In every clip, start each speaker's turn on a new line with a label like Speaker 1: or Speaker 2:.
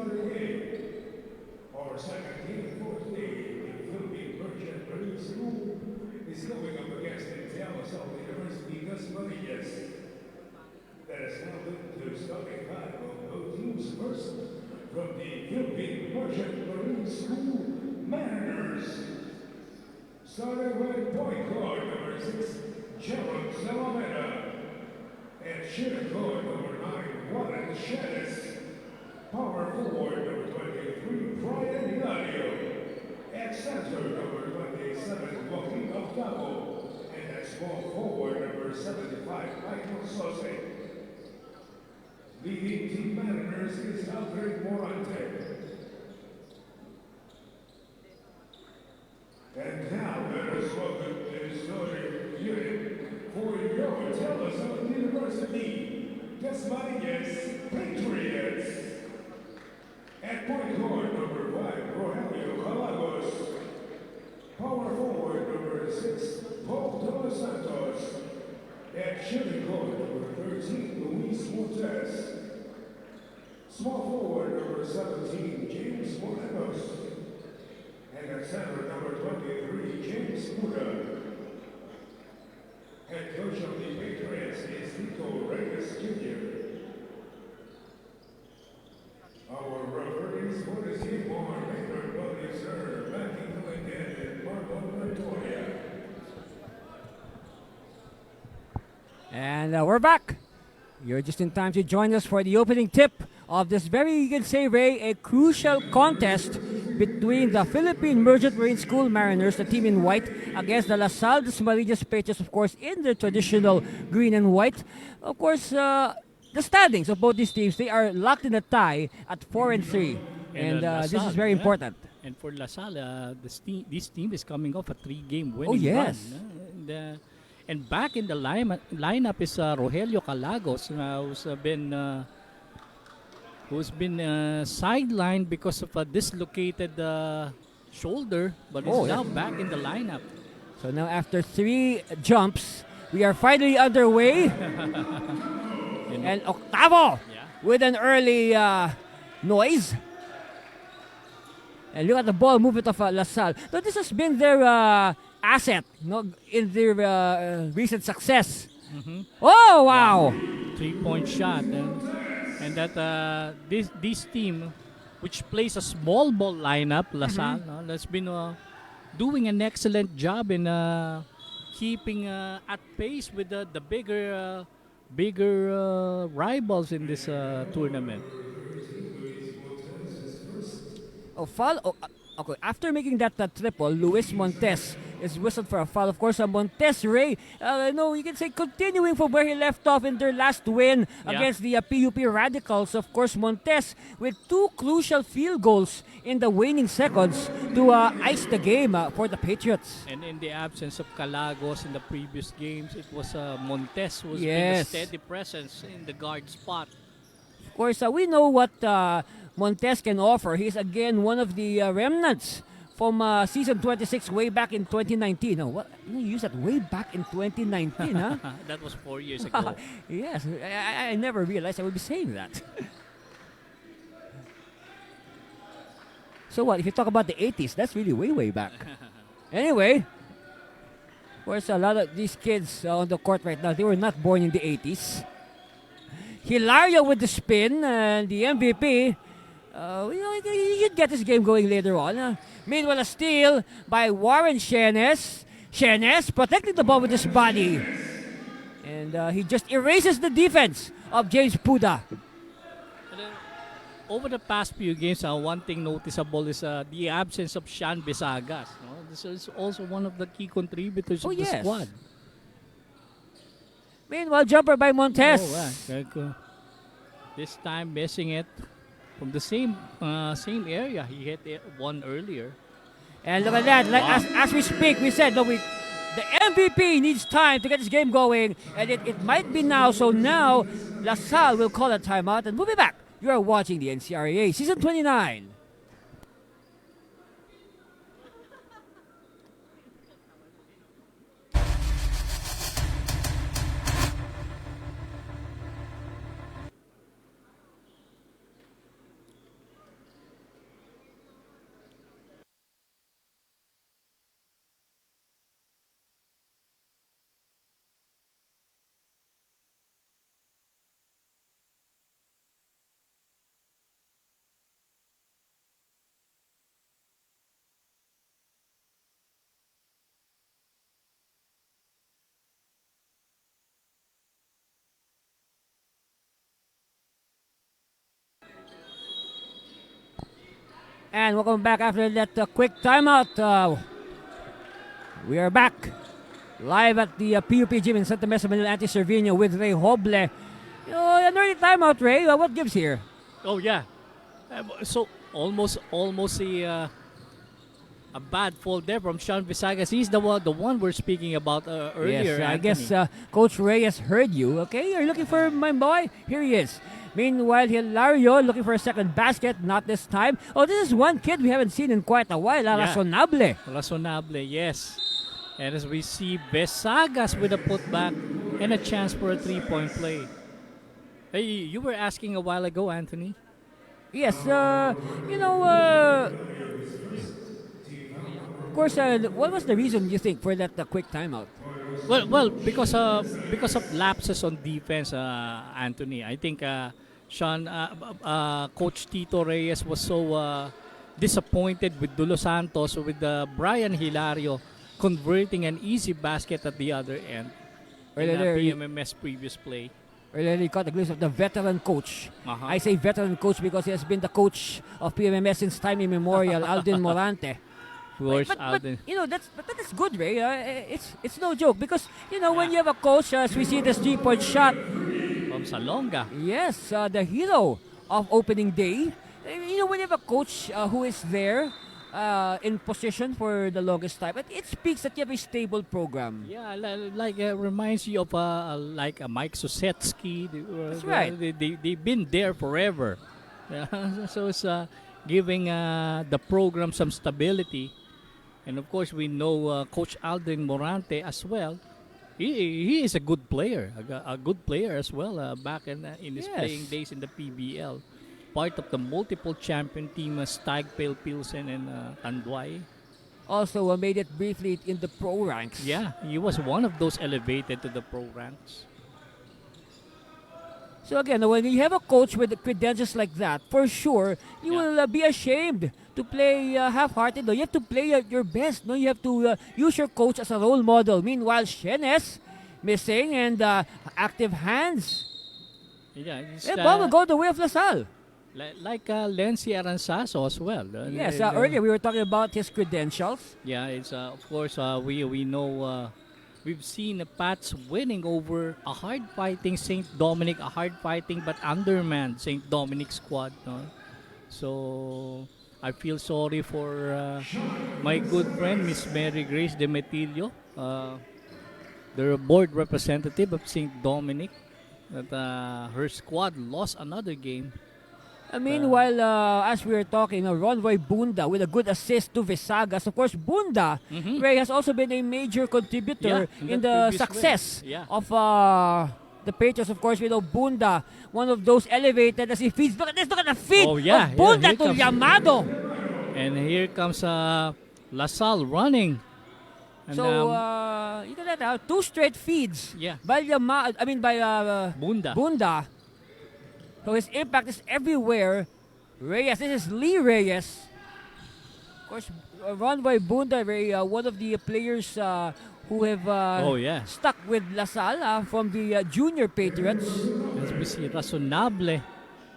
Speaker 1: Our second team for today, the Philippine Merchant Marine School, is going up against the DLSU University Dasmariñas. Let us now look to starting five of both teams first. From the Philippine Merchant Marine School, Mariners. Starting with point guard number 6, Gerald Salamena. And shooting guard number 9, Warren Shannis. Power forward number 23, Brian Hilario. At center number 27, Joaquin Octavo. And at small forward number 75, Michael Sose. Leading team Mariners is Alfred Morante. And now let us welcome the starting unit for your DLSU University Dasmariñas Patriots. At point guard number 5, Rogelio Calagos. Power forward number 6, Paul Dos Santos. At shooting guard number 13, Luis Montes. Small forward number 17, James Morenos. And at center number 23, James Muda. Head coach of the Patriots is Tito Reyes Jr. Our referees for this game are Maynard Butler, Matthew Clinton, and Marlon Montoya.
Speaker 2: And we're back. You're just in time to join us for the opening tip of this very, you can say, Ray, a crucial contest between the Philippine Merchant Marine School Mariners, the team in white, against the LaSalle Dasmariñas Patriots, of course, in the traditional green and white. Of course, the standings of both these teams, they are locked in a tie at 4-3. And this is very important.
Speaker 3: And for LaSalle, this team is coming off a 3-game winning run. And back in the lineup is Rogelio Calagos, who's been sidelined because of a dislocated shoulder, but is now back in the lineup.
Speaker 2: So now after 3 jumps, we are finally underway. And Octavo with an early noise. And look at the ball movement of LaSalle. So this has been their asset, in their recent success. Oh, wow!
Speaker 3: 3-point shot. And that this team, which plays a small ball lineup, LaSalle, has been doing an excellent job in keeping at pace with the bigger rivals in this tournament.
Speaker 2: Foul. Okay, after making that triple, Luis Montes is whistled for a foul. Of course, Montes, Ray, you can say continuing from where he left off in their last win against the PUP Radicals. Of course, Montes with 2 crucial field goals in the waning seconds to ice the game for the Patriots.
Speaker 3: And in the absence of Calagos in the previous games, it was Montes who's been a steady presence in the guard spot.
Speaker 2: Of course, we know what Montes can offer. He's again one of the remnants from season 26 way back in 2019. Oh, what? You used that way back in 2019, huh?
Speaker 3: That was 4 years ago.
Speaker 2: Yes, I never realized I would be saying that. So what, if you talk about the 80s, that's really way back. Anyway, of course, a lot of these kids on the court right now, they were not born in the 80s. Hilario with the spin, and the MVP. He should get this game going later on. Meanwhile, a steal by Warren Shannis. Shannis protecting the ball with his body. And he just erases the defense of James Puda.
Speaker 3: Over the past few games, one thing noticeable is the absence of Sean Bisagas. This is also one of the key contributors of the squad.
Speaker 2: Meanwhile, jumper by Montes.
Speaker 3: This time missing it from the same area. He hit one earlier.
Speaker 2: And look at that. As we speak, we said the MVP needs time to get this game going. And it might be now. So now, LaSalle will call a timeout. And we'll be back. You are watching the NCRAA Season 29. And welcome back after that quick timeout. We are back live at the PUP gym in Santa Mesa, Manila, Anti-Cervino with Ray Hoble. An early timeout, Ray. What gives here?
Speaker 3: Oh yeah, so almost a bad fall there from Sean Visagas. He's the one we're speaking about earlier.
Speaker 2: Yes, I guess
Speaker 3: Anthony.
Speaker 2: Coach Reyes heard you. Okay, you're looking for my boy? Here he is. Meanwhile, Hilario looking for a second basket. Not this time. Oh, this is one kid we haven't seen in quite a while.
Speaker 3: Yeah.
Speaker 2: Razonable.
Speaker 3: Yes. And as we see Visagas with a putback and a chance for a three-point play. Hey, you were asking a while ago, Anthony.
Speaker 2: Yes, of course, what was the reason you think for that quick timeout?
Speaker 3: Well, because of lapses on defense, Anthony. I think Coach Tito Reyes was so disappointed with Dulo Santos with Brian Hilario converting an easy basket at the other end in PMMS previous play.
Speaker 2: Earlier, he caught a glimpse of the veteran coach.
Speaker 3: Uh-huh.
Speaker 2: I say veteran coach because he has been the coach of PMMS since time immemorial, Alden Morante.
Speaker 3: But
Speaker 2: that is good, Ray. It's no joke because when you have a coach, as we see this 3-point shot
Speaker 3: from Salonga.
Speaker 2: Yes, the hero of opening day. When you have a coach who is there in position for the longest time, it speaks that you have a stable program.
Speaker 3: Yeah, reminds you of like a Mike Susetsky.
Speaker 2: That's right.
Speaker 3: They've been there forever. Yeah, so it's giving the program some stability. And of course, we know Coach Alden Morante as well. He is a good player, a good player as well back in his playing days in the PBL. Part of the multiple champion team, Stagpale, Pilsen, and Tanduay.
Speaker 2: Also made it briefly in the pro ranks.
Speaker 3: Yeah, he was one of those elevated to the pro ranks.
Speaker 2: So again, when you have a coach with credentials like that, for sure, you will be ashamed to play half-hearted. No, you have to play your best. No, you have to use your coach as a role model. Meanwhile, Shenes missing and active hands.
Speaker 3: Yeah,
Speaker 2: ball will go the way of Lasal.
Speaker 3: Like Lency Aranzazo as well.
Speaker 2: Yes, earlier we were talking about his credentials.
Speaker 3: Yeah, it's of course we know we've seen the Pats winning over a hard-fighting St. Dominic, a hard-fighting but undermanned St. Dominic squad. No? So I feel sorry for my good friend Miss Mary Grace De Metilio, the board representative of St. Dominic, that her squad lost another game.
Speaker 2: Meanwhile, as we were talking, Ronroy Bunda with a good assist to Visagas. Of course, Bunda, Ray, has also been a major contributor in the success of the Patriots. Of course, we know Bunda, one of those elevated as he feeds. Look at this, look at the feed of Bunda to Yamado.
Speaker 3: And here comes Lasal running. And,
Speaker 2: so, you know that, 2 straight feeds by Bunda. So his impact is everywhere. Reyes, this is Lee Reyes. Of course, run by Bunda, one of the players who have stuck with Lasal from the Junior Patriots.
Speaker 3: As we see Razonable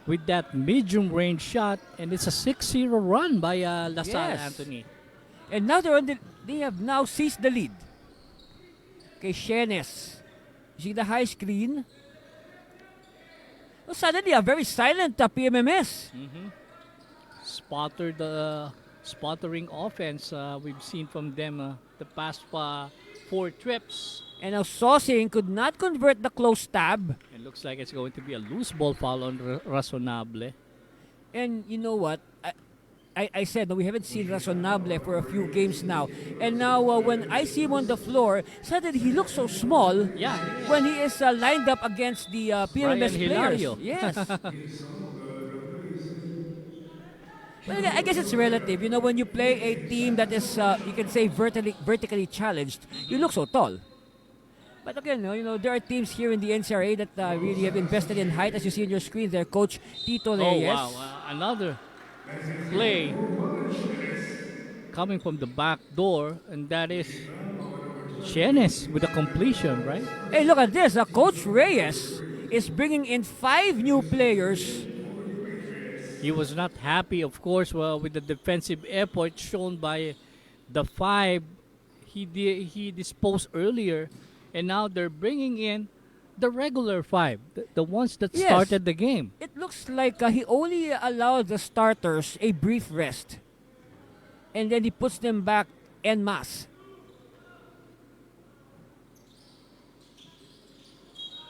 Speaker 3: with that medium range shot, and it's a 6-0 run by Lasal, Anthony.
Speaker 2: And now they have now seized the lead. Okay, Shenes. You see the high screen? Well, suddenly a very silent PMMS.
Speaker 3: Spottering offense we've seen from them the past 4 trips.
Speaker 2: And now Saucing could not convert the close tab.
Speaker 3: It looks like it's going to be a loose ball foul on Razonable.
Speaker 2: And you know what? I said we haven't seen Razonable for a few games now. And now when I see him on the floor, suddenly he looks so small when he is lined up against the PMMS players. Yes. Well, I guess it's relative. When you play a team that is, you can say, vertically challenged, you look so tall. But again, there are teams here in the ncraa that really have invested in height, as you see on your screen there. Coach Tito Reyes.
Speaker 3: Oh, wow. Another play coming from the back door, and that is Shenes with a completion, right?
Speaker 2: Hey, look at this. Coach Reyes is bringing in 5 new players
Speaker 3: He was not happy, of course, with the defensive effort shown by the 5 he disposed earlier, and now they're bringing in the regular 5, the ones that
Speaker 2: Yes.
Speaker 3: started the game.
Speaker 2: It looks like he only allowed the starters a brief rest. And then he puts them back en masse.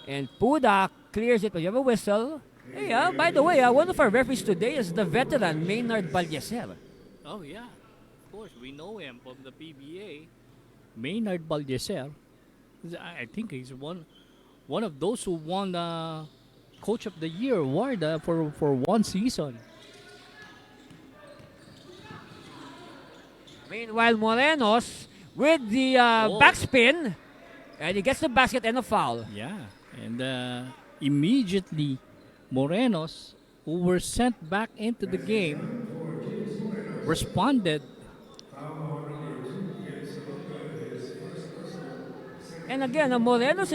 Speaker 2: And Puda clears it. You have a whistle. Hey, by the way, one of our referees today is the veteran Maynard Ballecer.
Speaker 3: Oh yeah, of course we know him from the PBA. Maynard Ballecer. I think he's one of those who won the Coach of the Year award for one season.
Speaker 2: Meanwhile, Morenos with the backspin. And he gets the basket and a foul.
Speaker 3: Yeah, and immediately Morenos, who were sent back into the game, responded.
Speaker 2: And again, Morenos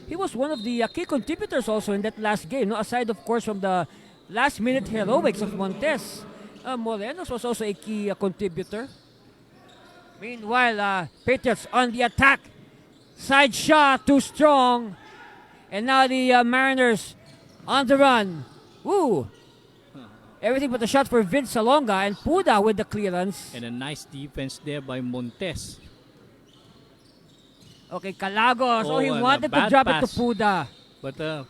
Speaker 2: he was one of the key contributors also in that last game. No, aside, of course, from the last-minute heroics of Montes, Morenos was also a key contributor. Meanwhile, Patriots on the attack. Side shot, too strong. And now the Mariners on the run. Woo! Everything but a shot for Vince Salonga, and Puda with the clearance.
Speaker 3: And a nice defense there by Montes.
Speaker 2: Okay, Calagos. Oh, he
Speaker 3: and a
Speaker 2: wanted to
Speaker 3: bad
Speaker 2: drop
Speaker 3: pass.
Speaker 2: it to Puda.
Speaker 3: But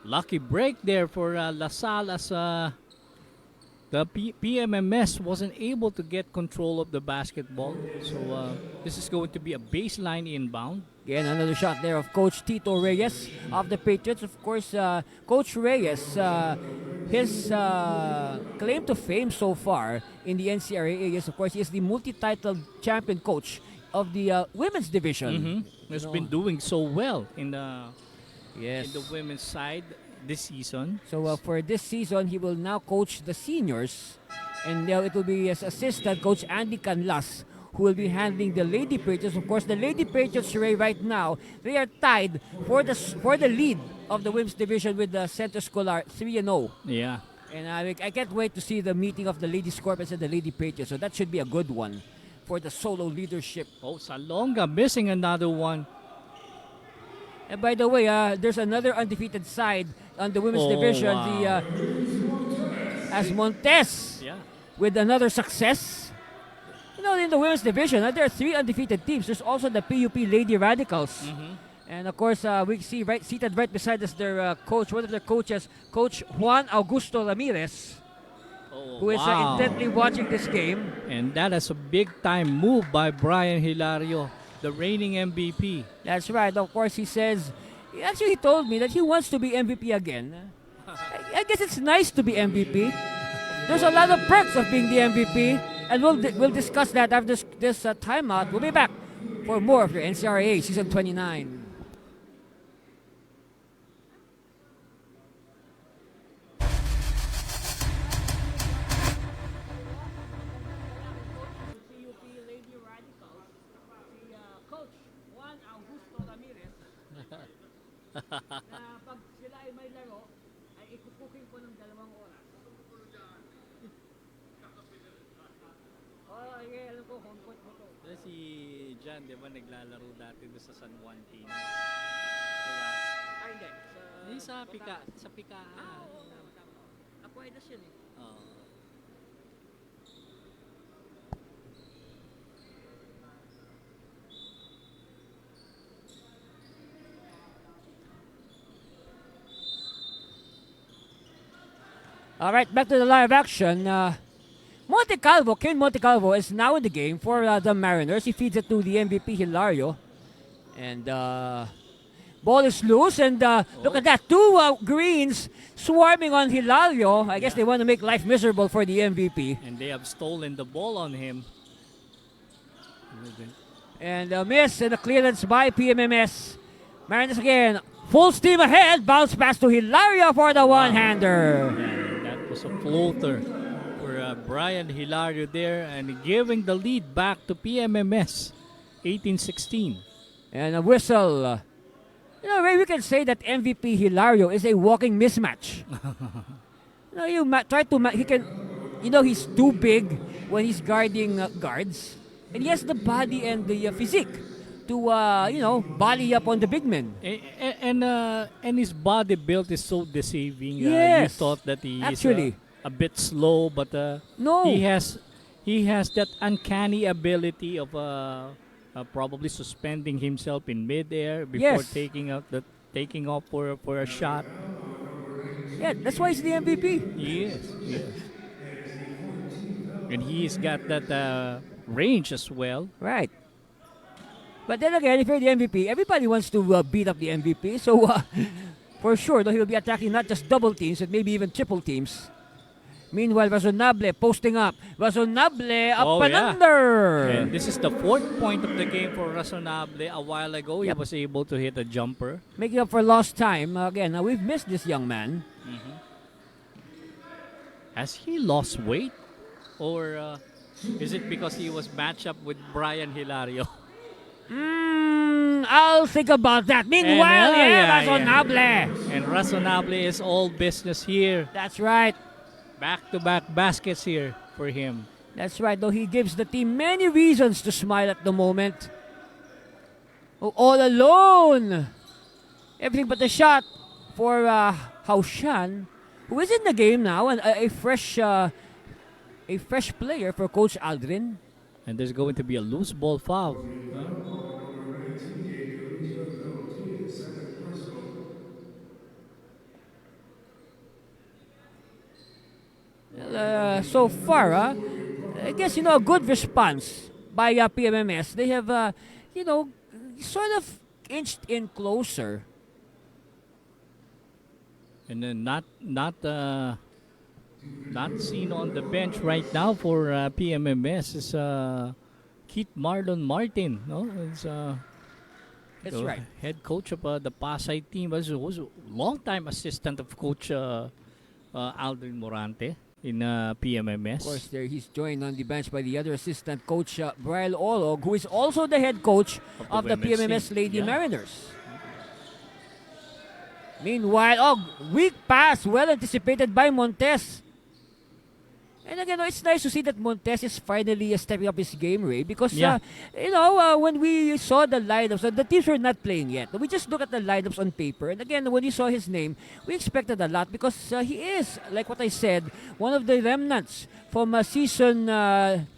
Speaker 3: lucky break there for LaSalle as the PMMS wasn't able to get control of the basketball. So this is going to be a baseline inbound.
Speaker 2: Again, another shot there of Coach Tito Reyes of the Patriots. Of course, Coach Reyes, his claim to fame so far in the NCRAA is, of course, he is the multi-title champion coach of the women's division.
Speaker 3: Has been doing so well in the
Speaker 2: Yes.
Speaker 3: women's side this season.
Speaker 2: So for this season, he will now coach the seniors. And it will be his assistant, Coach Andy Canlas, who will be handling the Lady Patriots. Of course, the Lady Patriots, Ray, right now, they are tied for the lead of the women's division with the Centro Escolar 3-0.
Speaker 3: Yeah.
Speaker 2: And I can't wait to see the meeting of the Lady Scorpions and the Lady Patriots. So that should be a good one for the solo leadership.
Speaker 3: Oh, Salonga missing another one.
Speaker 2: And by the way, there's another undefeated side on the women's
Speaker 3: Oh,
Speaker 2: division.
Speaker 3: wow.
Speaker 2: As Montes
Speaker 3: Yeah.
Speaker 2: with another success. You know, in the women's division, there are 3 undefeated teams. There's also the PUP Lady Radicals. And of course, we see seated right beside us their coach, one of their coaches, Coach Juan Augusto Ramirez,
Speaker 3: Oh,
Speaker 2: who is
Speaker 3: wow.
Speaker 2: intently watching this game.
Speaker 3: And that is a big time move by Brian Hilario, the reigning MVP.
Speaker 2: That's right. Of course, he says, he told me that he wants to be MVP again. I guess it's nice to be MVP. There's a lot of perks of being the MVP, and we'll discuss that after this timeout. We'll be back for more of your NCRAA Season 29. Coach Juan Augusto Ramirez. Pag sila ay may laro, ay ikukukin ko ng 2 oras. Oh, yeah, alam ko, home court mo to.
Speaker 3: Si John, di ba, naglalaro dati doon sa San Juan team? Diba?
Speaker 2: Ay, hindi.
Speaker 3: Hindi sa Pika. Sa Pika.
Speaker 2: Oo. Tama. Apuedas yun eh.
Speaker 3: Oo.
Speaker 2: All right, back to the live action. Ken Montecalvo is now in the game for the Mariners. He feeds it to the MVP Hilario. And ball is loose. And look at that. 2 greens swarming on Hilario. I guess they want to make life miserable for the MVP.
Speaker 3: And they have stolen the ball on him.
Speaker 2: And a miss and a clearance by PMMS. Mariners again. Full steam ahead. Bounce pass to Hilario for the one-hander.
Speaker 3: Yeah, that was a floater for Brian Hilario there, and giving the lead back to PMMS 18-16.
Speaker 2: And a whistle. You know, Ray, we can say that MVP Hilario is a walking mismatch. No, try to he can. He's too big when he's guarding guards, and he has the body and the physique to volley up on the big men.
Speaker 3: And his body build is so deceiving. You
Speaker 2: Yes,
Speaker 3: thought that he
Speaker 2: actually.
Speaker 3: is a bit slow, but
Speaker 2: No.
Speaker 3: he has that uncanny ability of probably suspending himself in midair before
Speaker 2: Yes.
Speaker 3: taking off for a shot.
Speaker 2: Yeah, that's why he's the MVP.
Speaker 3: Yes, yes. And he's got that range as well.
Speaker 2: Right. But then again, if you're the MVP, everybody wants to beat up the MVP. So for sure, though, he'll be attacking not just double teams, but maybe even triple teams. Meanwhile, Razonable posting up. Razonable up and under.
Speaker 3: And this is the 4th point of the game for Razonable. A while ago, he was able to hit a jumper.
Speaker 2: Making up for lost time. Again, we've missed this young man.
Speaker 3: Has he lost weight? Or is it because he was matched up with Brian Hilario?
Speaker 2: I'll think about that. Meanwhile, Razonable.
Speaker 3: And Razonable is all business here.
Speaker 2: That's right.
Speaker 3: Back-to-back baskets here for him.
Speaker 2: That's right, though he gives the team many reasons to smile at the moment. Oh, all alone. Everything but the shot for Haushan, who is in the game now, and a fresh player for Coach Aldrin.
Speaker 3: And there's going to be a loose ball foul.
Speaker 2: So far, I guess, a good response by PMMS. They have, sort of inched in closer.
Speaker 3: And then not seen on the bench right now for PMMS is Keith Marlon Martin. No, it's
Speaker 2: That's right.
Speaker 3: Head coach of the Pasay team. Was a long-time assistant of Coach Aldrin Morante in PMMS.
Speaker 2: Of course, there he's joined on the bench by the other assistant coach, Brian Olog, who is also the head coach of the PMMS Lady Mariners. Meanwhile, weak pass, well anticipated by Montes. And again, it's nice to see that Montes is finally stepping up his game, Ray, because, when we saw the lineups, the teams were not playing yet. We just look at the lineups on paper. And again, when you saw his name, we expected a lot because he is, like what I said, one of the remnants from season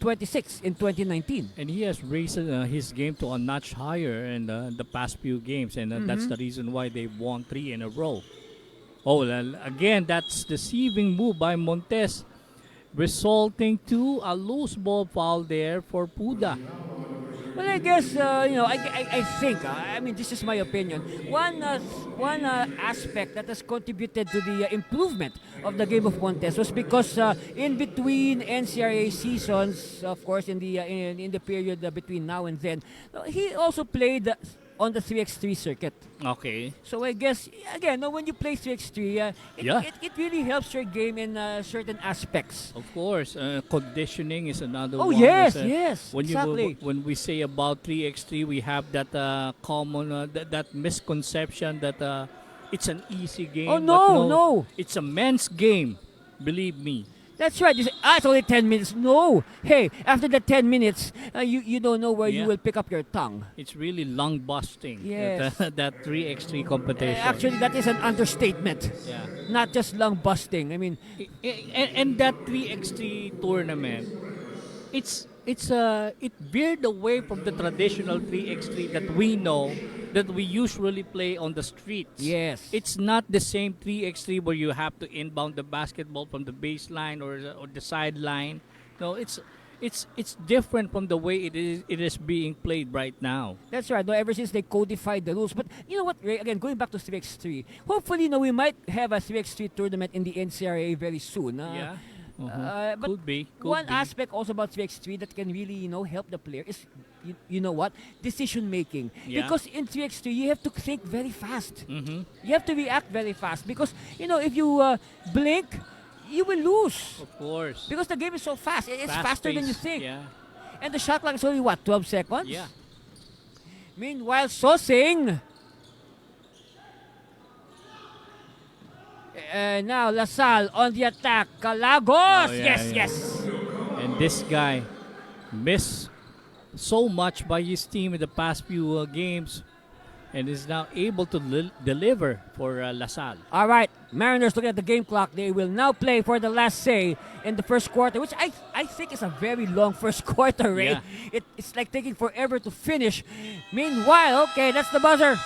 Speaker 2: 26 in 2019.
Speaker 3: And he has raised his game to a notch higher in the past few games. And that's the reason why they won 3 in a row. Oh, again, that's deceiving move by Montes, resulting to a loose ball foul there for Puda.
Speaker 2: Well, I guess, I think, this is my opinion. One aspect that has contributed to the improvement of the game of Montes was because in between NCRA seasons, of course, in the period between now and then, he also played on the 3x3 circuit.
Speaker 3: Okay.
Speaker 2: So I guess, again, when you play 3x3, it really helps your game in certain aspects.
Speaker 3: Of course. Conditioning is another
Speaker 2: Oh,
Speaker 3: one.
Speaker 2: yes,
Speaker 3: When
Speaker 2: exactly.
Speaker 3: When we say about 3x3, we have that common, that misconception that it's an easy game.
Speaker 2: Oh,
Speaker 3: but
Speaker 2: no.
Speaker 3: It's a men's game, believe me.
Speaker 2: That's right. You say, it's only 10 minutes. No. Hey, after the 10 minutes, you don't know where you will pick up your tongue.
Speaker 3: It's really lung busting.
Speaker 2: Yes.
Speaker 3: That 3x3 competition.
Speaker 2: Actually, that is an understatement.
Speaker 3: Yeah.
Speaker 2: Not just lung busting.
Speaker 3: And that 3x3 tournament, it veered away from the traditional 3x3 that we know, that we usually play on the streets.
Speaker 2: Yes.
Speaker 3: It's not the same 3x3 where you have to inbound the basketball from the baseline or the sideline. No, it's different from the way it is being played right now.
Speaker 2: That's right. No, ever since they codified the rules. But you know what, Ray? Again, going back to 3x3, hopefully, we might have a 3x3 tournament in the NCRA very soon.
Speaker 3: Yeah.
Speaker 2: But
Speaker 3: Could be.
Speaker 2: One aspect also about 3x3 that can really, help the player is, you know what? Decision making.
Speaker 3: Yeah.
Speaker 2: Because in 3x3, you have to think very fast.
Speaker 3: Mm-hmm.
Speaker 2: You have to react very fast. Because, if you blink, you will lose.
Speaker 3: Of course.
Speaker 2: Because the game is so fast. It's
Speaker 3: Fast
Speaker 2: faster than you
Speaker 3: pace,
Speaker 2: think.
Speaker 3: Yeah.
Speaker 2: And the shot clock is only, 12 seconds?
Speaker 3: Yeah.
Speaker 2: Meanwhile, Sosing. And now LaSalle on the attack. Calagos!
Speaker 3: Oh, yeah,
Speaker 2: yes,
Speaker 3: yeah.
Speaker 2: yes.
Speaker 3: And this guy missed so much by his team in the past few games and is now able to deliver for LaSalle.
Speaker 2: All right, Mariners looking at the game clock. They will now play for the last say in the first quarter, which I think is a very long first quarter, Ray.
Speaker 3: Yeah.
Speaker 2: It's like taking forever to finish. Meanwhile, okay, that's the buzzer.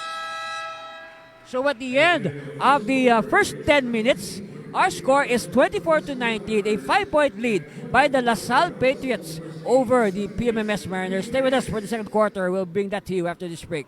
Speaker 2: So at the end of the first 10 minutes, our score is 24-19, a 5-point lead by the LaSalle Patriots over the PMMS Mariners. Stay with us for the second quarter. We'll bring that to you after this break.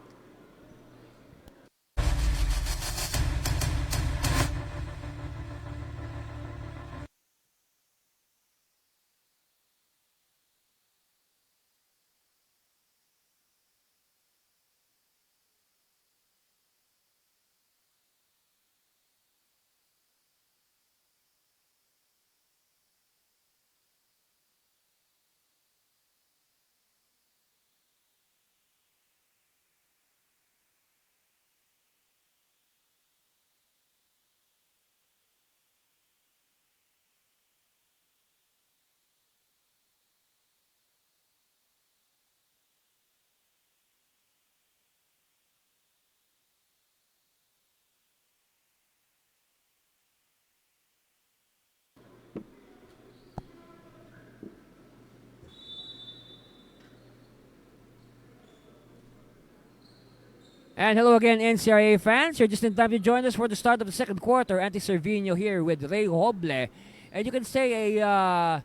Speaker 2: And hello again, NCRA fans. You're just in time to join us for the start of the second quarter. Andy Servino here with Ray Hoble. And you can say a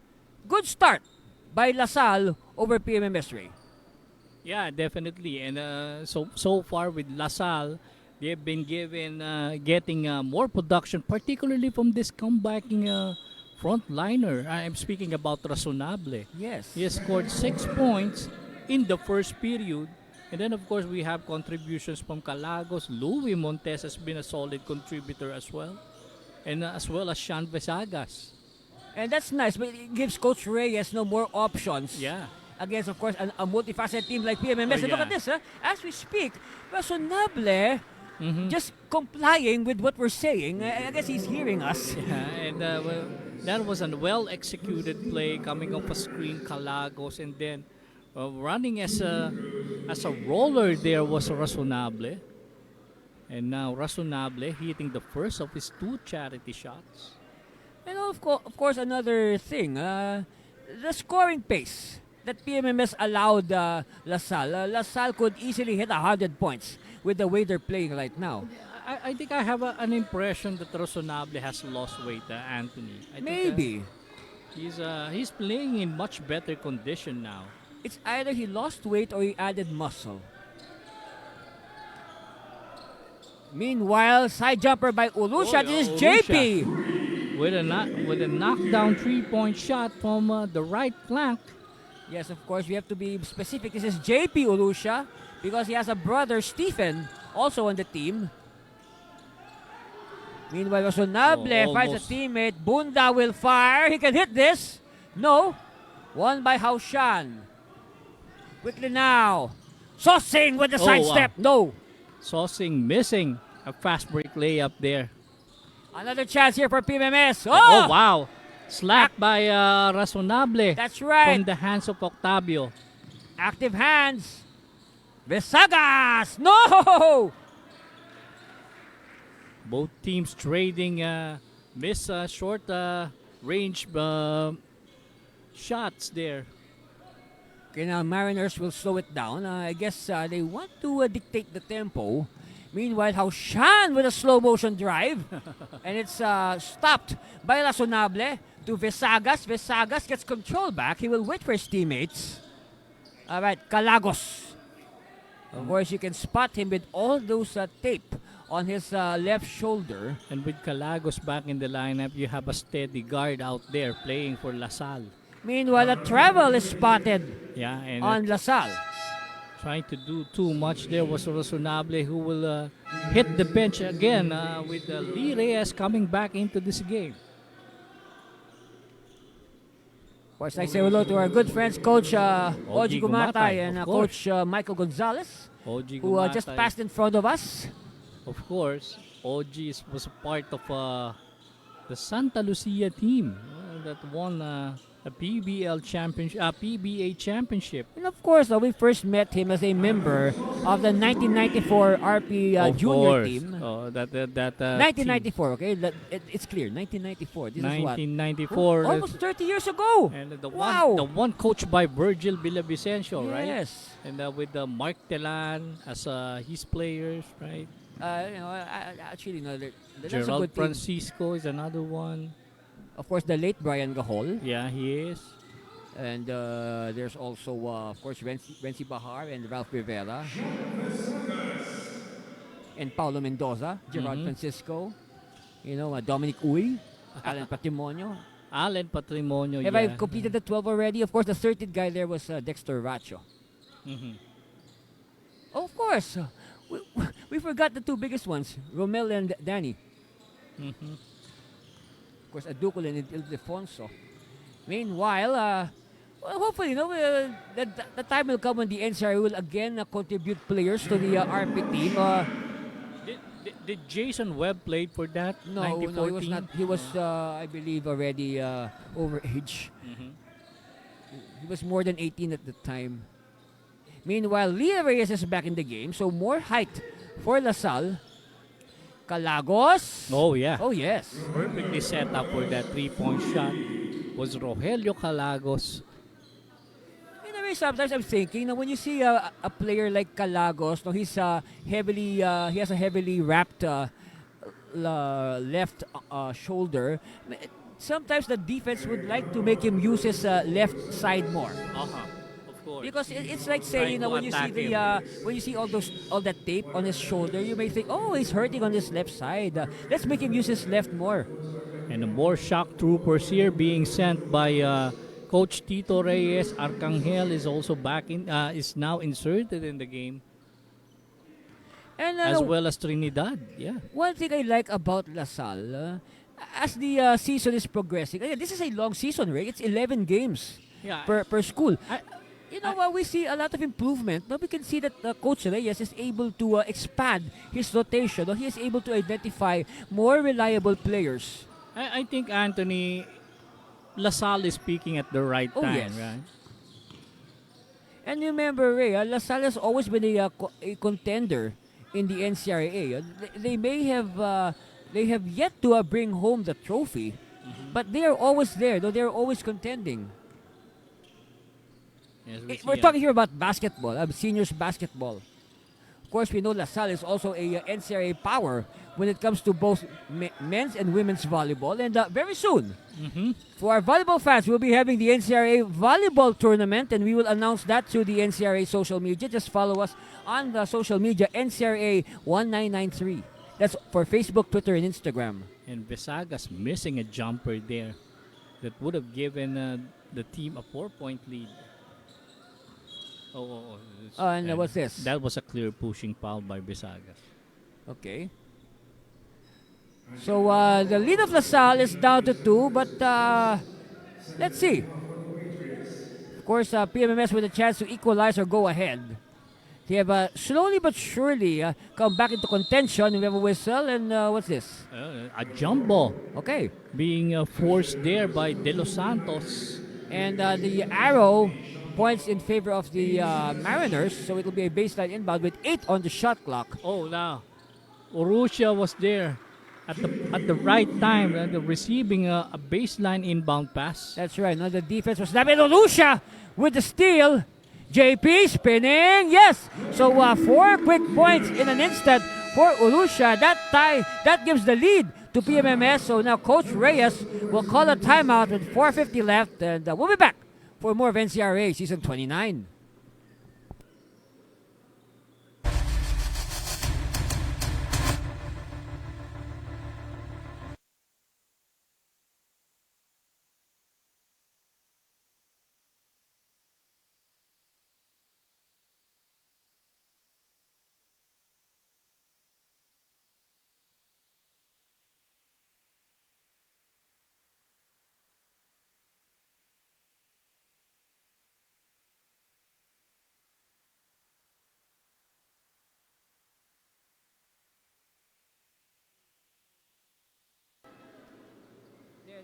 Speaker 2: good start by LaSalle over PMMS, Ray.
Speaker 3: Yeah, definitely. And so far with LaSalle, they've been getting more production, particularly from this comebacking frontliner. I'm speaking about Razonable.
Speaker 2: Yes.
Speaker 3: He has scored 6 points in the first period. And then, of course, we have contributions from Calagos. Louis Montes has been a solid contributor as well. And as well as Sean Vesagas.
Speaker 2: And that's nice, but it gives Coach Reyes no more options.
Speaker 3: Yeah.
Speaker 2: Against, of course, a multifaceted team like PMMS. And look
Speaker 3: yeah.
Speaker 2: at this, as we speak, Razonable just complying with what we're saying. I guess he's hearing us.
Speaker 3: Yeah, and well, that was a well-executed play coming off a screen, Calagos, and then running as a roller there was Razonable. And now Razonable hitting the first of his 2 charity shots.
Speaker 2: And of course, another thing, the scoring pace that PMMS allowed LaSalle. LaSalle could easily hit 100 points with the way they're playing right now.
Speaker 3: I think I have an impression that Razonable has lost weight, Anthony.
Speaker 2: Maybe.
Speaker 3: He's playing in much better condition now.
Speaker 2: It's either he lost weight or he added muscle. Meanwhile, side jumper by Ulusha. This is JP.
Speaker 3: With a knockdown 3-point shot from the right flank.
Speaker 2: Yes, of course, we have to be specific. This is JP Ulusha because he has a brother, Stephen, also on the team. Meanwhile, Razonable finds a teammate. Bunda will fire. He can hit this. No. Won by Haushan. Quickly now. Sosing with the sidestep. No.
Speaker 3: Sosing missing a fast break layup there.
Speaker 2: Another chance here for PMMS.
Speaker 3: Oh, wow. Slapped by Razonable.
Speaker 2: That's right.
Speaker 3: From the hands of Octavio.
Speaker 2: Active hands. Vesagas. No.
Speaker 3: Both teams trading miss short range shots there.
Speaker 2: Okay, now Mariners will slow it down. I guess they want to dictate the tempo. Meanwhile, Haushan with a slow motion drive. And it's stopped by Razonable to Vesagas. Vesagas gets control back. He will wait for his teammates. All right, Calagos. Of course, you can spot him with all those tape on his left shoulder.
Speaker 3: And with Calagos back in the lineup, you have a steady guard out there playing for LaSalle.
Speaker 2: Meanwhile, a travel is spotted
Speaker 3: and
Speaker 2: on LaSalle.
Speaker 3: Trying to do too much there was Razonable who will hit the bench again with Lee Reyes coming back into this game.
Speaker 2: Of course, I say hello to our good friends, Coach Oji Gumatay and Coach Michael Gonzalez, who just passed in front of us.
Speaker 3: Of course, was a part of the Santa Lucia team that won a PBA championship.
Speaker 2: And of course, we first met him as a member of the 1994 RP
Speaker 3: Of
Speaker 2: junior
Speaker 3: course,
Speaker 2: team.
Speaker 3: that
Speaker 2: 1994, okay? It's clear. 1994. This is what?
Speaker 3: 1994.
Speaker 2: Almost 30 years ago.
Speaker 3: And
Speaker 2: Wow.
Speaker 3: the one coached by Virgil Villavicencio, right?
Speaker 2: Yes.
Speaker 3: And with Mark Telan as his players, right?
Speaker 2: Actually, no, that's a
Speaker 3: Gerald
Speaker 2: good team.
Speaker 3: Francisco is another one.
Speaker 2: Of course, the late Brian Gahol.
Speaker 3: Yeah, he is.
Speaker 2: And there's also, of course, Renzi Bahar and Ralph Rivera. And Paulo Mendoza, Gerard Francisco. Dominic Uy, Alan Patrimonio.
Speaker 3: Allen Patrimonio,
Speaker 2: Have I completed the 12 already? Of course, the 13th guy there was Dexter Racho. Oh, of course. We forgot the two biggest ones, Romel and Danny. Of course, Aducol and Ildefonso. Meanwhile, hopefully, the time will come when the NCRA will again contribute players to the RP team.
Speaker 3: Did Jason Webb play for that?
Speaker 2: No, he was not. He was, I believe, already over age. He was more than 18 at the time. Meanwhile, Lea Reyes is back in the game, so more height for LaSalle. Calagos.
Speaker 3: Oh, yeah.
Speaker 2: Oh, yes.
Speaker 3: Perfectly set up for that three-point shot was Rogelio Calagos.
Speaker 2: In a way, sometimes I'm thinking, when you see a player like Calagos, he's he has a heavily wrapped left shoulder. Sometimes the defense would like to make him use his left side more.
Speaker 3: Of course.
Speaker 2: Because it's like saying, when you see when you see all that tape on his shoulder, you may think, oh, he's hurting on his left side. Let's make him use his left more.
Speaker 3: And more shock troopers here being sent by Coach Tito Reyes. Arcangel is also back is now inserted in the game.
Speaker 2: And
Speaker 3: as well as Trinidad. Yeah.
Speaker 2: One thing I like about LaSalle, as the season is progressing, this is a long season, right? It's 11 games per school. We see a lot of improvement. Now we can see that Coach Reyes is able to expand his rotation. He is able to identify more reliable players.
Speaker 3: I think, Anthony, LaSalle is speaking at the right time.
Speaker 2: Yes.
Speaker 3: Right?
Speaker 2: And remember, Ray, LaSalle has always been a contender in the NCRA. They have yet to bring home the trophy, but they are always there. Though they are always contending.
Speaker 3: Yes,
Speaker 2: we're talking here about basketball, seniors basketball. Of course, we know LaSalle is also a NCRA power when it comes to both men's and women's volleyball. And very soon, for our volleyball fans, we'll be having the NCRA volleyball tournament, and we will announce that through the NCRA social media. Just follow us on the social media, NCRA 1993. That's for Facebook, Twitter, and Instagram.
Speaker 3: And Visagas missing a jumper there that would have given the team a 4-point lead.
Speaker 2: And what's this?
Speaker 3: That was a clear pushing foul by Visagas.
Speaker 2: Okay. So the lead of LaSalle is down to 2, but let's see. Of course, PMMS with a chance to equalize or go ahead. They have slowly but surely come back into contention. We have a whistle, and what's this?
Speaker 3: A jump ball.
Speaker 2: Okay.
Speaker 3: Being forced there by De Los Santos.
Speaker 2: And the arrow points in favor of the Mariners, so it will be a baseline inbound with 8 on the shot clock.
Speaker 3: Oh, now Urrutia was there at the right time, receiving a baseline inbound pass.
Speaker 2: That's right. Now the defense was snapping. Urrutia with the steal. JP spinning. Yes. So 4 quick points in an instant for Urrutia. That gives the lead to PMMS. So now Coach Reyes will call a timeout with 4:50 left, and we'll be back for more of NCRA Season 29.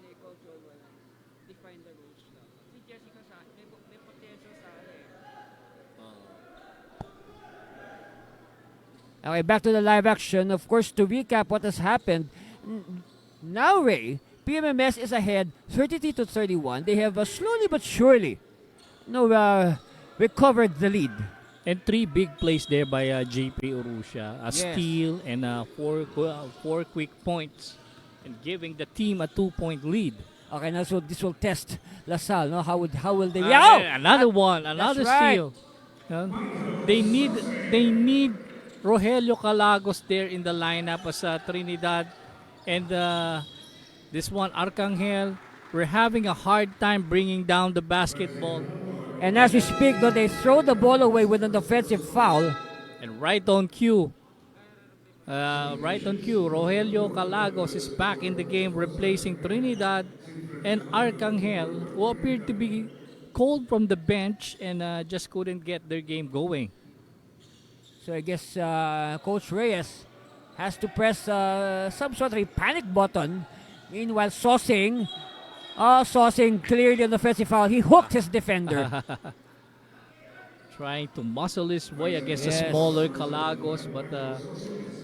Speaker 2: ni Coach Olwell define the rules lang. Si Jessica sa may potential sa Okay, back to the live action. Of course, to recap what has happened, now Ray, PMMS is ahead 33-31. They have slowly but surely recovered the lead.
Speaker 3: And 3 big plays there by JP Urusha. A
Speaker 2: Yes.
Speaker 3: steal and 4 quick points. And giving the team a 2-point lead.
Speaker 2: Okay, now so this will test LaSalle. No, how will they?
Speaker 3: Another one, another
Speaker 2: right.
Speaker 3: steal. They need Rogelio Calagos there in the lineup as Trinidad, and this one Arcangel. We're having a hard time bringing down the basketball.
Speaker 2: And as we speak, though, they throw the ball away with an offensive foul.
Speaker 3: And right on cue, Rogelio Calagos is back in the game, replacing Trinidad and Arcangel, who appeared to be cold from the bench and just couldn't get their game going.
Speaker 2: So I guess Coach Reyes has to press some sort of a panic button. Meanwhile, Saucing clearly an offensive foul. He hooked his defender.
Speaker 3: Trying to muscle his way against a
Speaker 2: Yes.
Speaker 3: smaller Calagos, but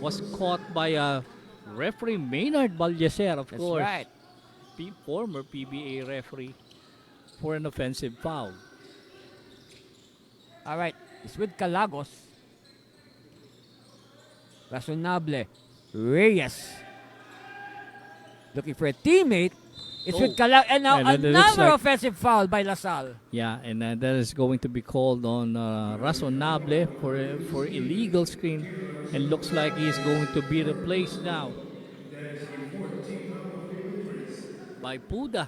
Speaker 3: was caught by referee Maynard Ballecer, of
Speaker 2: That's
Speaker 3: course.
Speaker 2: right.
Speaker 3: Former PBA referee for an offensive foul.
Speaker 2: All right, it's with Calagos. Razonable. Reyes. Looking for a teammate. It's with Calagos. And now
Speaker 3: And it looks
Speaker 2: another
Speaker 3: like-
Speaker 2: offensive foul by LaSalle.
Speaker 3: Yeah, and that is going to be called on Razonable for illegal screen, and looks like he's going to be replaced now by Puda.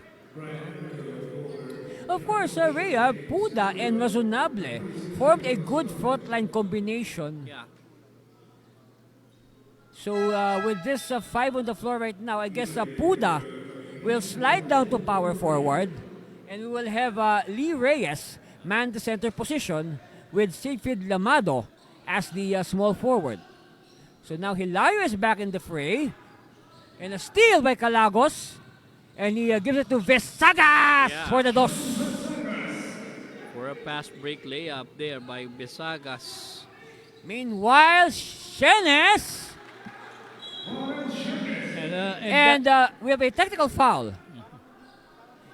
Speaker 2: Of course, Rhea, Puda, and Razonable formed a good frontline combination.
Speaker 3: Yeah.
Speaker 2: So with this 5 on the floor right now, I guess Puda will slide down to power forward, and we will have Lee Reyes man the center position with Siegfried Lamado as the small forward. So now Hilario is back in the fray, and a steal by Calagos, and he gives it to Vesagas for the dos.
Speaker 3: For a pass break layup there by Besagas.
Speaker 2: Meanwhile, Shenes,
Speaker 3: And
Speaker 2: we have a technical foul.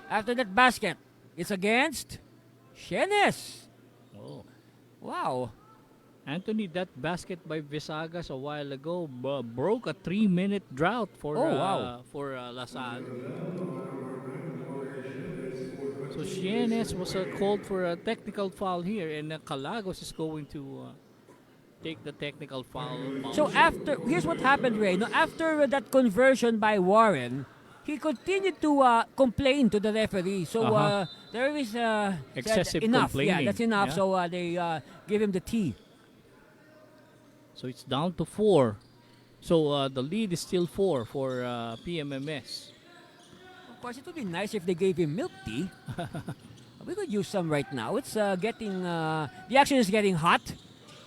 Speaker 2: After that basket, it's against Shenes.
Speaker 3: oh,
Speaker 2: Wow.
Speaker 3: Anthony, that basket by Vesagas a while ago broke a 3-minute drought for LaSalle. So Shienes was called for a technical foul here, and Calagos is going to take the technical foul.
Speaker 2: So here's what happened, Ray. No, after that conversion by Warren, he continued to complain to the referee. So there is
Speaker 3: Excessive
Speaker 2: enough.
Speaker 3: complaining.
Speaker 2: Yeah, that's enough.
Speaker 3: Yeah.
Speaker 2: So they give him the T.
Speaker 3: So it's down to 4. So the lead is still 4 for PMMS.
Speaker 2: Of course, it would be nice if they gave him milk tea. We could use some right now. It's getting the action is getting hot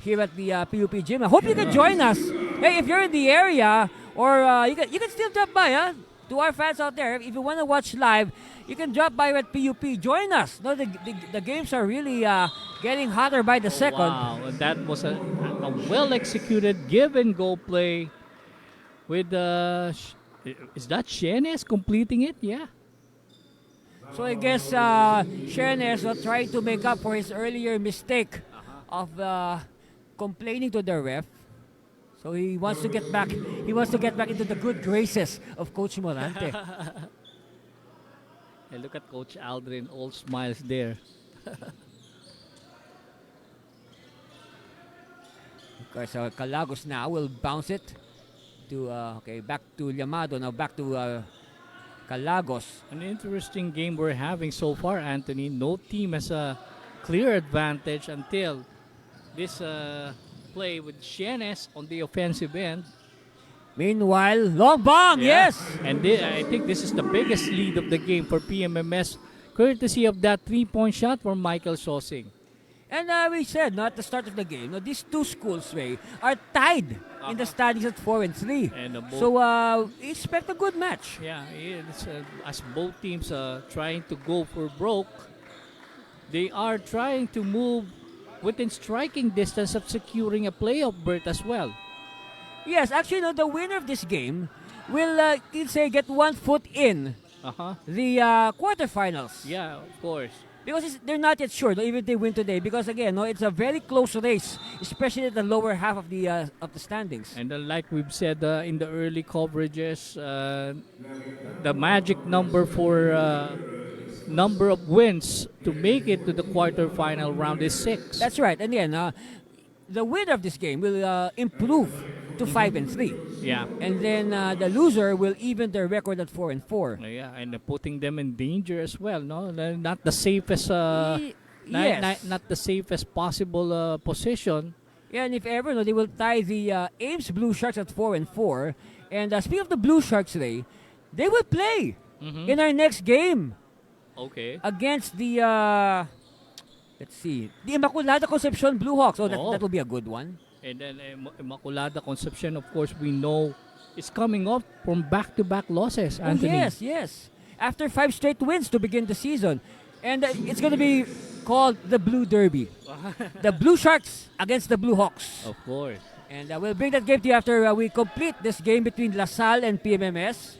Speaker 2: here at the PUP gym. I hope you can join us. Hey, if you're in the area, or you can still drop by, to our fans out there. If you want to watch live, you can drop by at PUP. Join us. No, the games are really getting hotter by the second.
Speaker 3: Wow, and that was a well-executed give-and-go play with is that Shenes completing it? Yeah.
Speaker 2: So I guess Shenes will try to make up for his earlier mistake of complaining to the ref. So he wants to get back. He wants to get back into the good graces of Coach Morante.
Speaker 3: And look at Coach Aldrin, all smiles there.
Speaker 2: Of course, Calagos now will bounce it to back to Llamado. Now back to Calagos.
Speaker 3: An interesting game we're having so far, Anthony. No team has a clear advantage until this play with Shenes on the offensive end.
Speaker 2: Meanwhile, long bomb, yes.
Speaker 3: And I think this is the biggest lead of the game for PMMS, courtesy of that 3-point shot from Michael Sosing.
Speaker 2: And we said, no, at the start of the game, no, these two schools, Ray, are tied in the standings at 4-3.
Speaker 3: And
Speaker 2: So expect a good match.
Speaker 3: yeah, it's, as both teams trying to go for broke, they are trying to move within striking distance of securing a playoff berth as well.
Speaker 2: Yes, actually, no, the winner of this game will, let's say, get 1 foot in the quarterfinals.
Speaker 3: Yeah, of course.
Speaker 2: Because they're not yet sure, no, even if they win today. Because again, no, it's a very close race, especially at the lower half of the standings.
Speaker 3: And like we've said in the early coverages, the magic number for number of wins to make it to the quarterfinal round is 6.
Speaker 2: That's right. And then the winner of this game will improve to 5-3.
Speaker 3: Yeah.
Speaker 2: And then the loser will even their record at 4-4.
Speaker 3: Yeah, and putting them in danger as well. No, not the safest.
Speaker 2: Yes.
Speaker 3: Not the safest possible position.
Speaker 2: Yeah, and if ever, no, they will tie the Ames Blue Sharks at 4-4. And speaking of the Blue Sharks today, they will play in our next game
Speaker 3: Okay.
Speaker 2: against the let's see, the Immaculada Concepcion Blue Hawks. Oh, that will be a good one.
Speaker 3: And then Immaculada Concepcion, of course, we know is coming up from back-to-back losses, Anthony.
Speaker 2: Oh, yes. After 5 straight wins to begin the season. And it's going to be called the Blue Derby. The Blue Sharks against the Blue Hawks.
Speaker 3: Of course.
Speaker 2: And we'll bring that game to you after we complete this game between LaSalle and PMMS.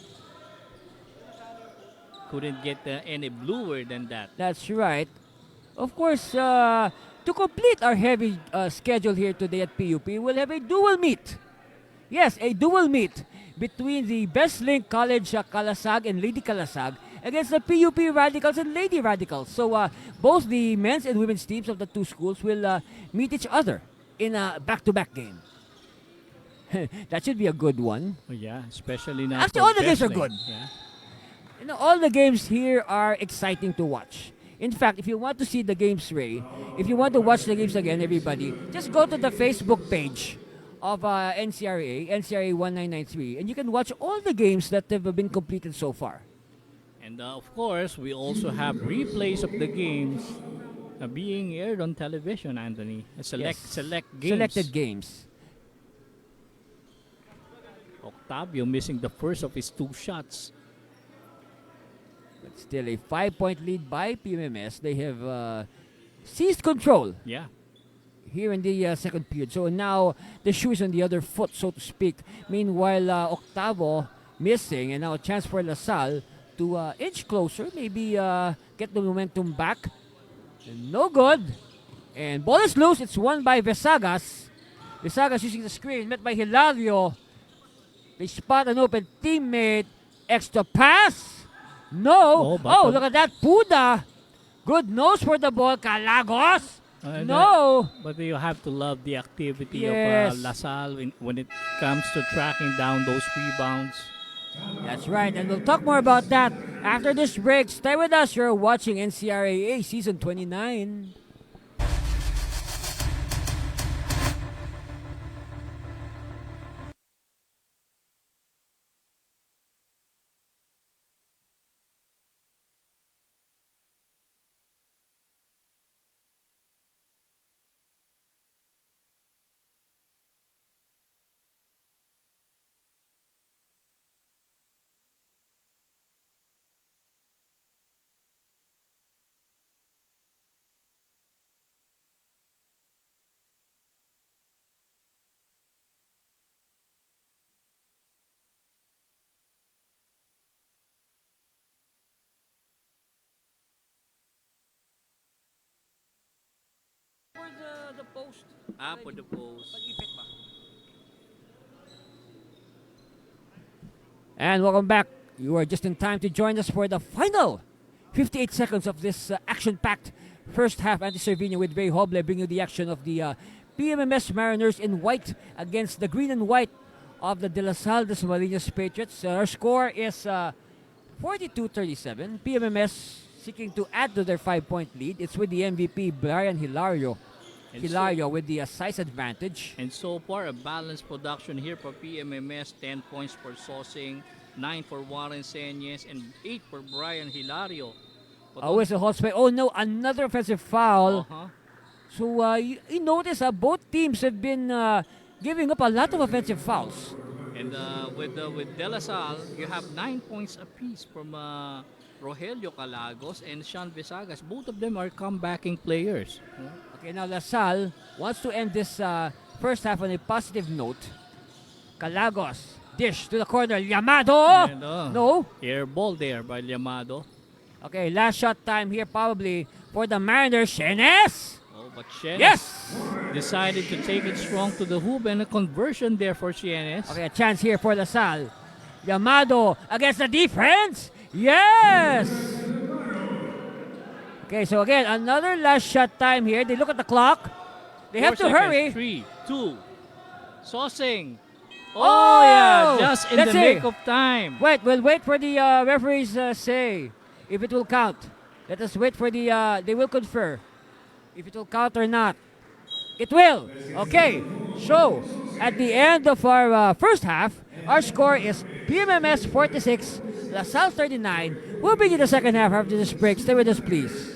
Speaker 3: Couldn't get any bluer than that.
Speaker 2: That's right. Of course, to complete our heavy schedule here today at PUP, we'll have a dual meet. Yes, a dual meet between the Best Link College Kalasag and Lady Kalasag against the PUP Radicals and Lady Radicals. So both the men's and women's teams of the two schools will meet each other in a back-to-back game. That should be a good one.
Speaker 3: Oh, yeah, especially now.
Speaker 2: Actually,
Speaker 3: for
Speaker 2: all the games are
Speaker 3: Best Link.
Speaker 2: good.
Speaker 3: Yeah.
Speaker 2: You know, all the games here are exciting to watch. In fact, if you want to see the games, Ray, if you want to watch the games again, everybody, just go to the Facebook page of NCRA 1993, and you can watch all the games that have been completed so far.
Speaker 3: And of course, we also have replays of the games being aired on television, Anthony. Select games.
Speaker 2: Selected games.
Speaker 3: Octavio missing the first of his 2 shots.
Speaker 2: But still a 5-point lead by PMMS. They have seized control
Speaker 3: Yeah.
Speaker 2: here in the second period. So now the shoe is on the other foot, so to speak. Meanwhile, Octavo missing, and now a chance for LaSalle to inch closer, maybe get the momentum back. And no good. And ball is loose. It's won by Vesagas. Vesagas using the screen, met by Hilario. They spot an open teammate. Extra pass. No. Oh, look at that. Puda. Good nose for the ball. Calagos. No.
Speaker 3: But you have to love the activity
Speaker 2: Yes.
Speaker 3: of LaSalle when it comes to tracking down those rebounds.
Speaker 2: That's right. And we'll talk more about that after this break. Stay with us. You're watching NCRAA Season 29. For the post.
Speaker 3: For the post.
Speaker 2: And welcome back. You are just in time to join us for the final 58 seconds of this action-packed first half. Andy Cervino with Ray Hoble bringing you the action of the PMMS Mariners in white against the green and white of the De La Salle Dasmariñas Patriots. Our score is 42-37. PMMS seeking to add to their 5-point lead. It's with the MVP Brian Hilario.
Speaker 3: And
Speaker 2: with the size advantage.
Speaker 3: And so far, a balanced production here for PMMS. 10 points for Sosing, 9 for Warren Senyes, and 8 for Brian Hilario. But
Speaker 2: Always a hot spray. Oh no, another offensive foul. So you notice both teams have been giving up a lot of offensive fouls.
Speaker 3: And with De La Salle, you have 9 points apiece from Rogelio Calagos and Sean Visagas. Both of them are comebacking players.
Speaker 2: Okay, now LaSalle wants to end this first half on a positive note. Calagos, dish to the corner, Llamado!
Speaker 3: And,
Speaker 2: No.
Speaker 3: Air ball there by Llamado.
Speaker 2: Okay, last shot time here probably for the Mariners. Shenes!
Speaker 3: Oh, but Shenes
Speaker 2: Yes!
Speaker 3: decided to take it strong to the hoop and a conversion there for Shenes.
Speaker 2: Okay, a chance here for LaSalle. Llamado against the defense. Yes! Okay, so again, another last shot time here. They look at the clock. They have to
Speaker 3: 4 seconds.
Speaker 2: hurry.
Speaker 3: 3, 2. Sosing.
Speaker 2: Oh!
Speaker 3: Oh, yeah, just in
Speaker 2: Let's
Speaker 3: the
Speaker 2: see.
Speaker 3: nick of time.
Speaker 2: Wait, we'll wait for the referees say if it will count. Let us wait for the, they will confer if it will count or not. It will. Okay, so at the end of our first half, our score is PMMS 46, LaSalle 39. We'll begin the second half after this break. Stay with us, please.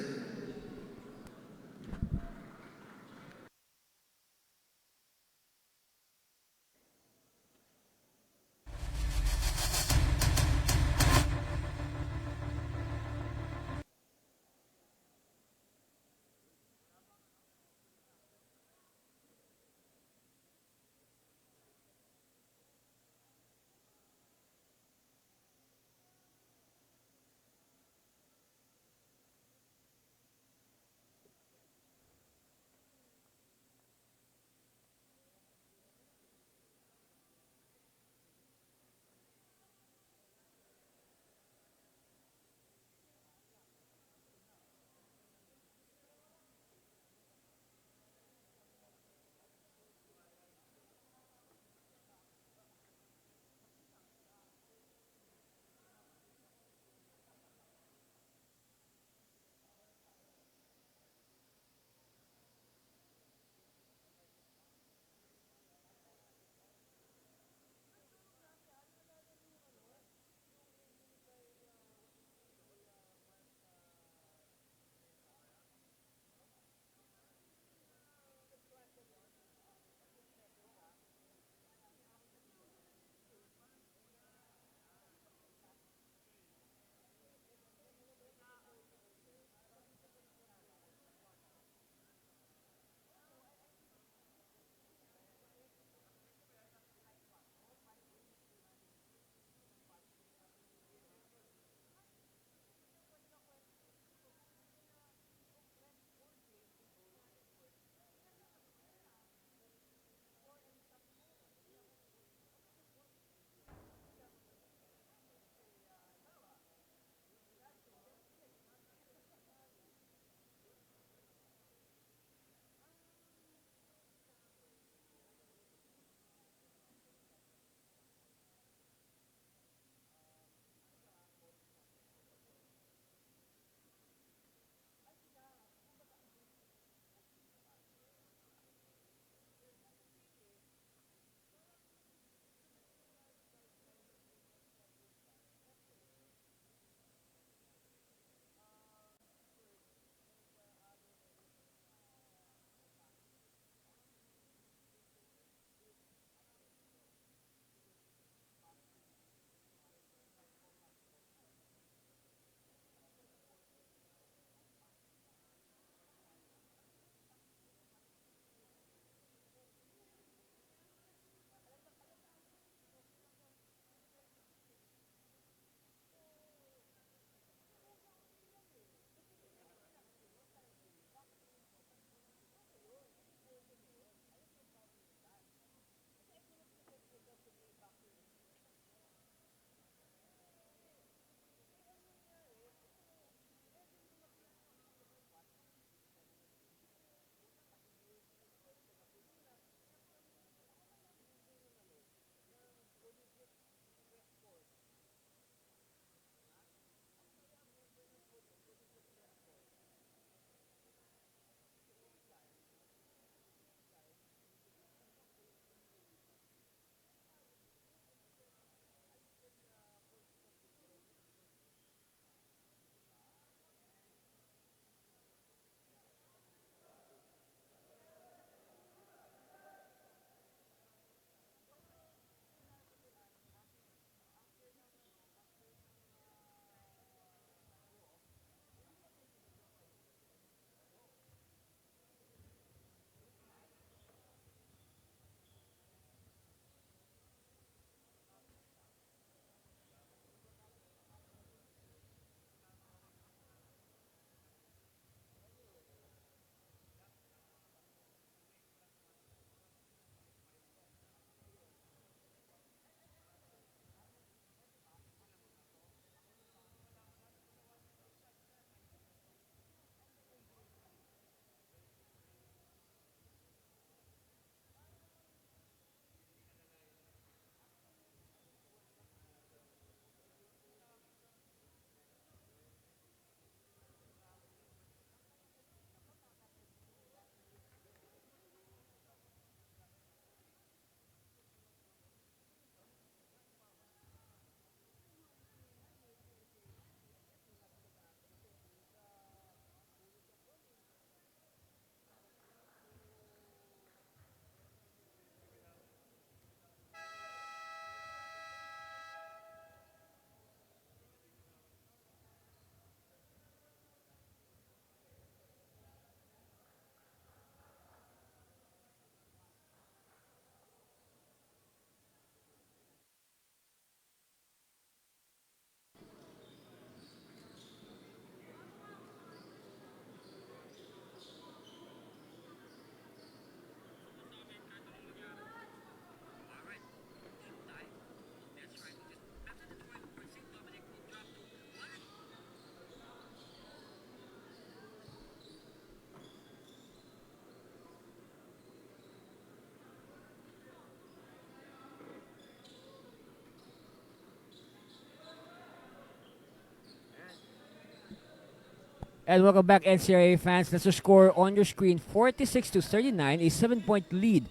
Speaker 2: And welcome back, NCRA fans. That's the score on your screen: 46-39, a 7-point lead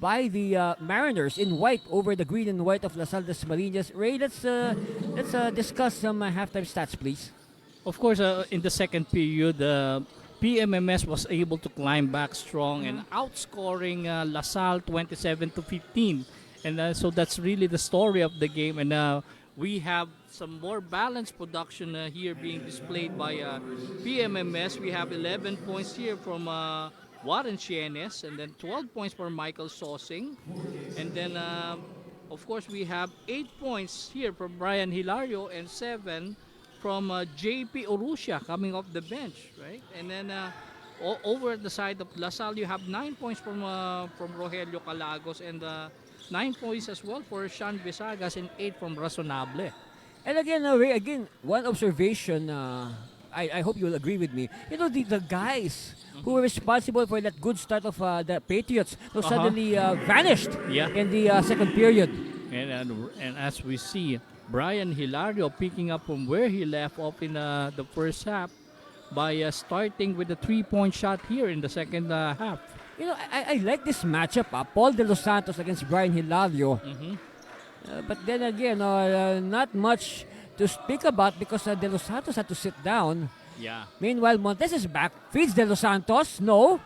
Speaker 2: by the Mariners in white over the green and white of Lasal Dasmariñas. Ray, let's discuss some halftime stats, please.
Speaker 3: Of course, in the second period, PMMS was able to climb back strong and outscoring LaSalle 27-15. And so that's really the story of the game. And we have some more balanced production here being displayed by PMMS. We have 11 points here from Warren Chienes, and then 12 points for Michael Sosing. And then, of course, we have 8 points here from Brian Hilario and 7 from JP Urusha coming off the bench, right? And then over at the side of LaSalle, you have 9 points from Rogelio Calagos and 9 points as well for Sean Visagas and 8 from Razonable.
Speaker 2: And again, Ray, one observation, I hope you'll agree with me. You know, the guys who were responsible for that good start of the Patriots suddenly vanished in the second period.
Speaker 3: And as we see, Brian Hilario picking up from where he left off in the first half by starting with a 3-point shot here in the second half.
Speaker 2: You know, I like this matchup. Paul De Los Santos against Brian Hilario. But then again, not much to speak about because De Los Santos had to sit down.
Speaker 3: Yeah.
Speaker 2: Meanwhile, Montes is back, feeds De Los Santos, no.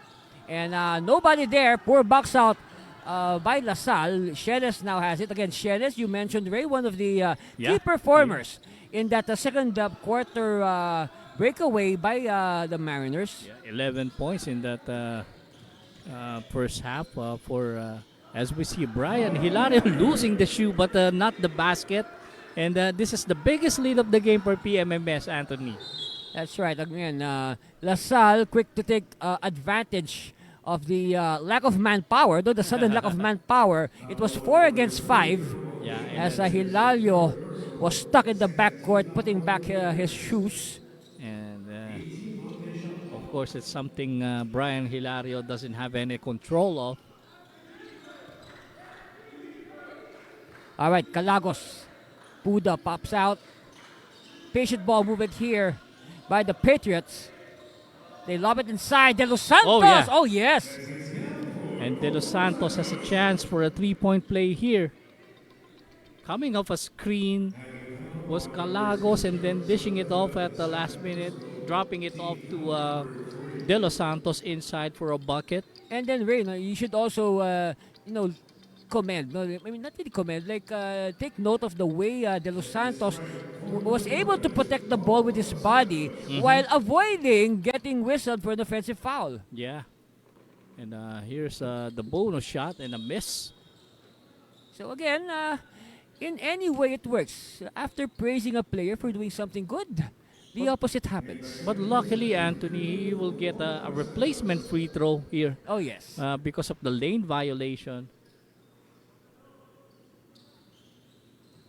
Speaker 2: And nobody there, poor box out by LaSalle. Chienes now has it. Again, Chienes, you mentioned, Ray, one of the key performers in that second quarter breakaway by the Mariners.
Speaker 3: Yeah, 11 points in that first half for, as we see, Brian Hilario losing the shoe but not the basket. And this is the biggest lead of the game for PMMS, Anthony.
Speaker 2: That's right. Again, LaSalle quick to take advantage of the lack of manpower, though the sudden lack of manpower. It was 4 against 5 as Hilario was stuck in the backcourt putting back his shoes.
Speaker 3: And of course, it's something Brian Hilario doesn't have any control of.
Speaker 2: All right, Calagos. Puda pops out. Patient ball movement here by the Patriots. They lob it inside. De Los Santos. Oh, yes.
Speaker 3: And De Los Santos has a chance for a 3-point play here. Coming off a screen was Calagos and then dishing it off at the last minute, dropping it off to De Los Santos inside for a bucket.
Speaker 2: And then, Ray, you should also, commend. No, I mean, not really commend. Like, take note of the way De Los Santos was able to protect the ball with his body while avoiding getting whistled for an offensive foul.
Speaker 3: Yeah. And here's the bonus shot and a miss.
Speaker 2: So again, in any way it works. After praising a player for doing something good, the opposite happens.
Speaker 3: But luckily, Anthony, he will get a replacement free throw here.
Speaker 2: Oh, yes.
Speaker 3: Because of the lane violation.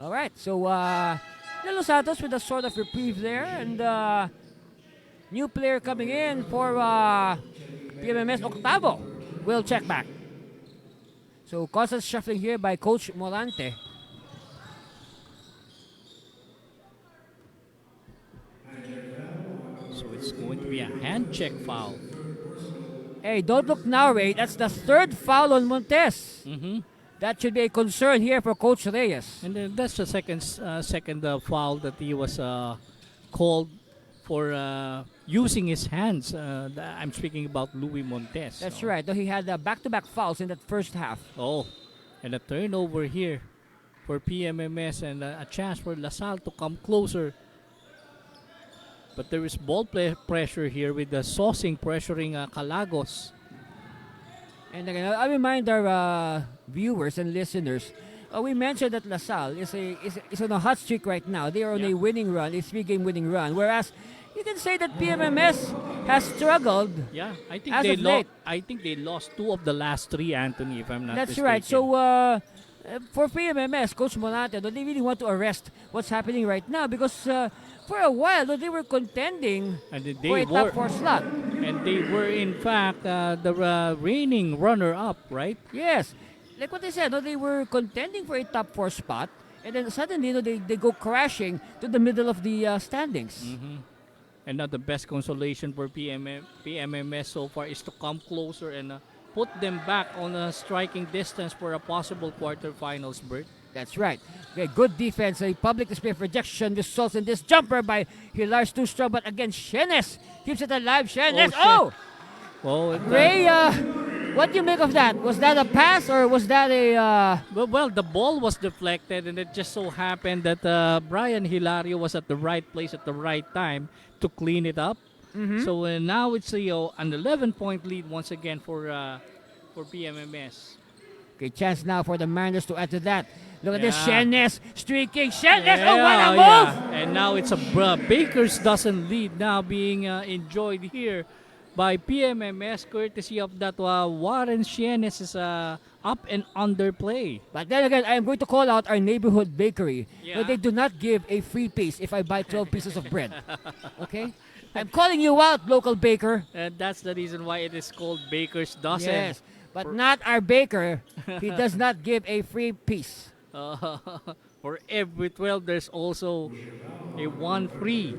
Speaker 2: All right, so De Los Santos with a sort of reprieve there, and new player coming in for PMMS, Octavo will check back. So constant shuffling here by Coach Morante.
Speaker 3: So it's going to be a hand check foul.
Speaker 2: Hey, don't look now, Ray. That's the third foul on Montes. That should be a concern here for Coach Reyes.
Speaker 3: And that's the second foul that he was called for using his hands. I'm speaking about Louis Montes.
Speaker 2: That's right. Though he had back-to-back fouls in that first half.
Speaker 3: Oh, and a turnover here for PMMS and a chance for LaSalle to come closer. But there is ball pressure here with the Sosing pressuring Calagos.
Speaker 2: And again, I remind our viewers and listeners, we mentioned that LaSalle is on a hot streak right now. They are on a winning run, a 3-game winning run. Whereas you can say that PMMS has struggled.
Speaker 3: Yeah, I think they lost 2 of the last 3, Anthony, if I'm not mistaken.
Speaker 2: That's right. So for PMMS, Coach Monate, they really want to arrest what's happening right now because for a while they were contending for a top 4 slot.
Speaker 3: And they were, in fact, the reigning runner-up, right?
Speaker 2: Yes. Like what I said, they were contending for a top 4 spot, and then suddenly they go crashing to the middle of the standings.
Speaker 3: And now the best consolation for PMMS so far is to come closer and put them back on a striking distance for a possible quarterfinals berth.
Speaker 2: That's right. Okay, good defense. A public display of rejection results in this jumper by Hilar's too strong, but again, Shenes keeps it alive. Shenes.
Speaker 3: Oh,
Speaker 2: Oh! Ray, what do you make of that? Was that a pass or was that a...
Speaker 3: Well, the ball was deflected, and it just so happened that Brian Hilario was at the right place at the right time to clean it up. So now it's an 11-point lead once again for PMMS.
Speaker 2: Okay, chance now for the Mariners to add to that. Look at this,
Speaker 3: Yeah.
Speaker 2: Shenes streaking. Shenes, oh, what a move!
Speaker 3: And now it's a Baker's dozen lead now being enjoyed here by PMMS courtesy of that Warren Shenes' up and under play.
Speaker 2: But then again, I am going to call out our neighborhood bakery.
Speaker 3: Yeah.
Speaker 2: But they do not give a free piece if I buy 12 pieces of bread. Okay? I'm calling you out, local baker.
Speaker 3: And that's the reason why it is called Baker's dozen.
Speaker 2: Yes, but not our baker. He does not give a free piece.
Speaker 3: For every 12, there's also a one free.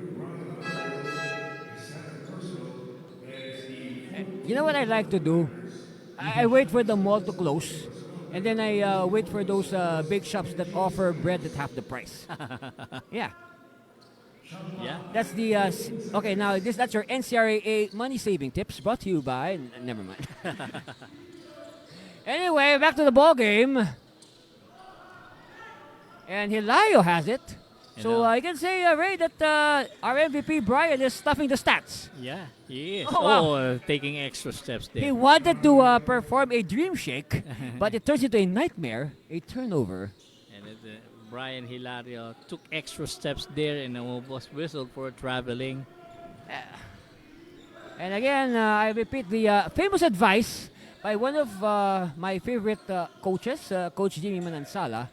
Speaker 2: You know what I like to do? I wait for the mall to close. And then I wait for those big shops that offer bread at half the price. Yeah.
Speaker 3: Yeah.
Speaker 2: That's the okay. Now that's your NCRAA money saving tips brought to you by. Never mind. Anyway, back to the ball game, and Hilario has it. So I can say, Ray, that our MVP Brian is stuffing the stats.
Speaker 3: Yeah, he is.
Speaker 2: Oh, wow.
Speaker 3: Taking extra steps there.
Speaker 2: He wanted to perform a dream shake, but it turns into a nightmare, a turnover.
Speaker 3: And Brian Hilario took extra steps there and was whistled for traveling.
Speaker 2: And again, I repeat the famous advice by one of my favorite coaches, Coach Jimmy Manansala.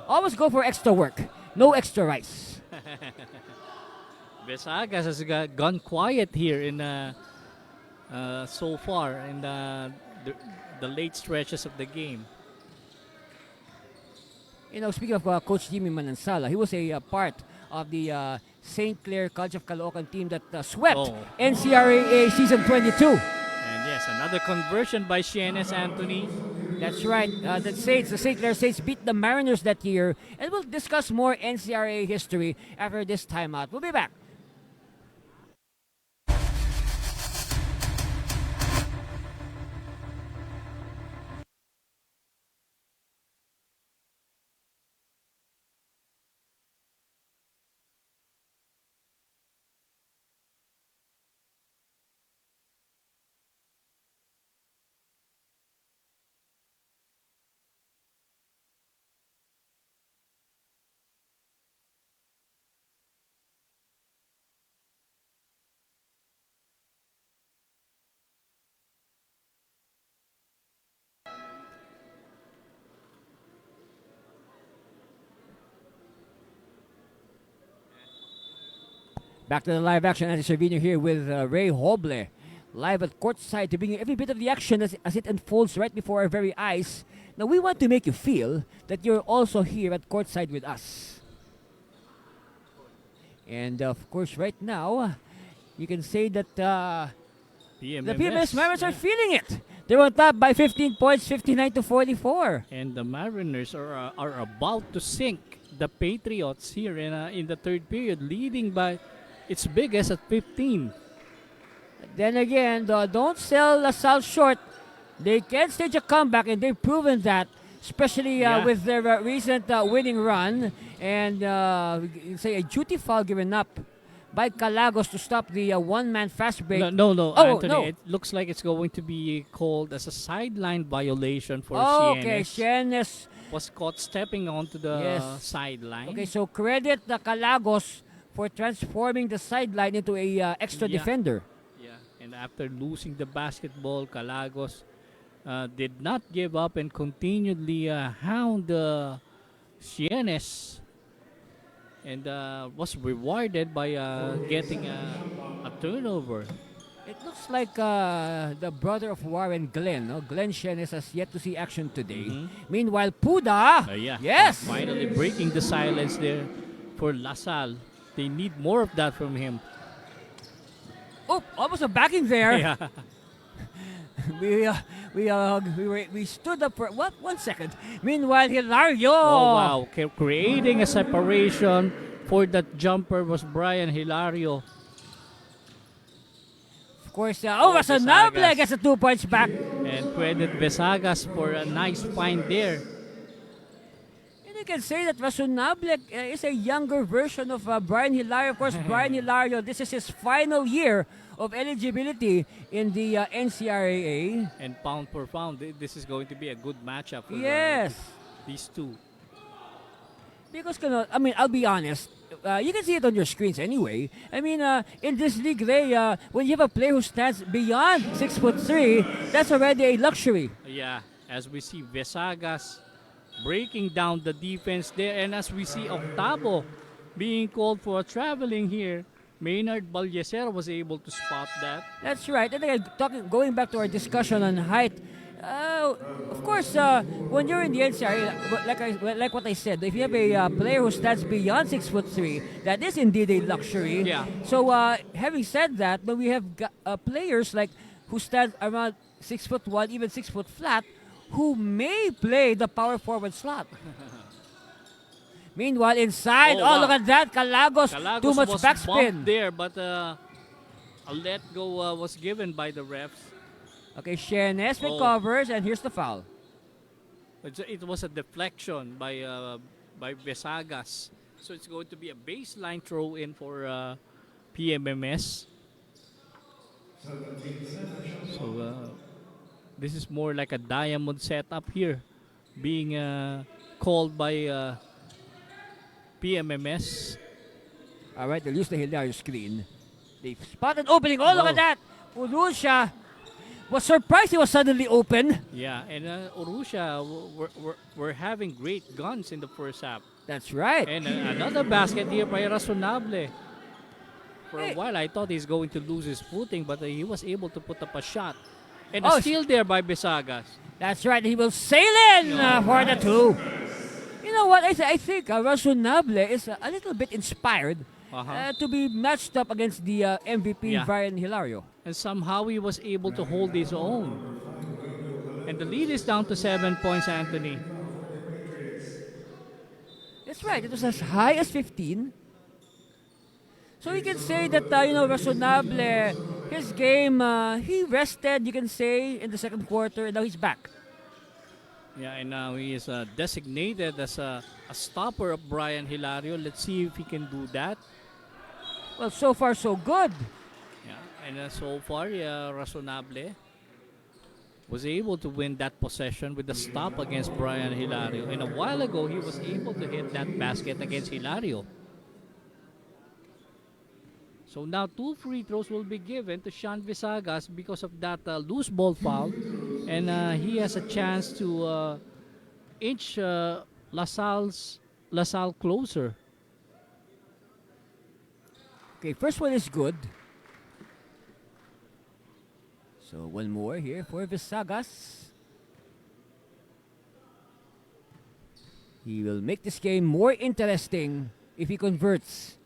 Speaker 2: Always go for extra work, no extra rice.
Speaker 3: Besagas has gone quiet here in so far in the late stretches of the game.
Speaker 2: You know, speaking of Coach Jimmy Manansala, he was a part of the St. Clair College of Caloocan team that swept NCRAA Season 22.
Speaker 3: And yes, another conversion by Shenes Anthony.
Speaker 2: That's right. The St. Clair Saints beat the Mariners that year. And we'll discuss more NCRAA history after this timeout. We'll be back. Back to the live action. Andy Servino here with Ray Hoble, live at courtside to bring you every bit of the action as it unfolds right before our very eyes. Now, we want to make you feel that you're also here at courtside with us. And, of course, right now, you can say that the PMMS Mariners are feeling it. They're on top by 15 points, 59-44.
Speaker 3: And the Mariners are about to sink the Patriots here in the third period, leading by its biggest at 15.
Speaker 2: Then again, don't sell LaSalle short. They can stage a comeback, and they've proven that, especially with their recent winning run. And say a duty foul given up by Calagos to stop the one-man fast break.
Speaker 3: No, Anthony. It looks like it's going to be called as a sideline violation for Shenes.
Speaker 2: Okay, Shenes
Speaker 3: was caught stepping onto the sideline.
Speaker 2: Okay, so credit the Calagos for transforming the sideline into a extra defender.
Speaker 3: Yeah, and after losing the basketball, Calagos did not give up and continually hound Shenes, and was rewarded by getting a turnover.
Speaker 2: It looks like the brother of Warren, Glenn. No? Glenn Shenes has yet to see action today. Meanwhile, Puda, yes,
Speaker 3: finally breaking the silence there for LaSalle. They need more of that from him.
Speaker 2: Oh, almost a backing there.
Speaker 3: Yeah.
Speaker 2: We stood up for what? 1 second. Meanwhile, Hilario.
Speaker 3: Oh, wow. Creating a separation for that jumper was Brian Hilario.
Speaker 2: Of course,
Speaker 3: Vesagas.
Speaker 2: Sanable gets the 2 points back.
Speaker 3: And credit Vesagas for a nice find there.
Speaker 2: And you can say that Razonable is a younger version of Brian Hilario. Of course, Brian Hilario, this is his final year of eligibility in the NCRAA.
Speaker 3: And pound for pound, this is going to be a good matchup for
Speaker 2: Yes.
Speaker 3: these two.
Speaker 2: Because, I'll be honest. You can see it on your screens anyway. I mean, in this league, when you have a player who stands beyond 6'3", that's already a luxury.
Speaker 3: Yeah, as we see Vesagas breaking down the defense there, and as we see Octavo being called for traveling here, Maynard Ballesero was able to spot that.
Speaker 2: That's right. And again, going back to our discussion on height, of course, when you're in the NCAA, like what I said, if you have a player who stands beyond 6'3", that is indeed a luxury.
Speaker 3: Yeah.
Speaker 2: So, having said that, when we have players like who stand around 6'1", even 6 foot flat, who may play the power forward slot. Meanwhile, inside,
Speaker 3: wow.
Speaker 2: look at that, Calagos too much
Speaker 3: was
Speaker 2: backspin
Speaker 3: bumped there, but a let go was given by the refs.
Speaker 2: Okay, Shenes recovers, and here's the foul.
Speaker 3: It was a deflection by Vesagas. So it's going to be a baseline throw in for PMMS. So this is more like a diamond setup here, being called by PMMS.
Speaker 2: All right, they'll use the Hilario screen. They spotted opening. Oh, look at that! Urusha was surprised he was suddenly open.
Speaker 3: Yeah, and Urusha were having great guns in the first half.
Speaker 2: That's right.
Speaker 3: And another basket here by Razonable. For a while, I thought he's going to lose his footing, but he was able to put up a shot. And a steal there by Vesagas.
Speaker 2: That's right. He will sail in for the 2. You know what? I think Razonable is a little bit inspired to be matched up against the MVP Brian Hilario.
Speaker 3: And somehow he was able to hold his own. And the lead is down to 7 points, Anthony.
Speaker 2: That's right. It was as high as 15. So we can say that, Razonable, his game, he rested, you can say, in the second quarter, and now he's back.
Speaker 3: Yeah, and now he is designated as a stopper of Brian Hilario. Let's see if he can do that.
Speaker 2: Well, so far, so good.
Speaker 3: Yeah, and so far, Razonable was able to win that possession with the stop against Brian Hilario. And a while ago, he was able to hit that basket against Hilario. So now 2 free throws will be given to Sean Vesagas because of that loose ball foul. And he has a chance to inch LaSalle closer.
Speaker 2: Okay, first one is good. So one more here for Vesagas. He will make this game more interesting if he converts.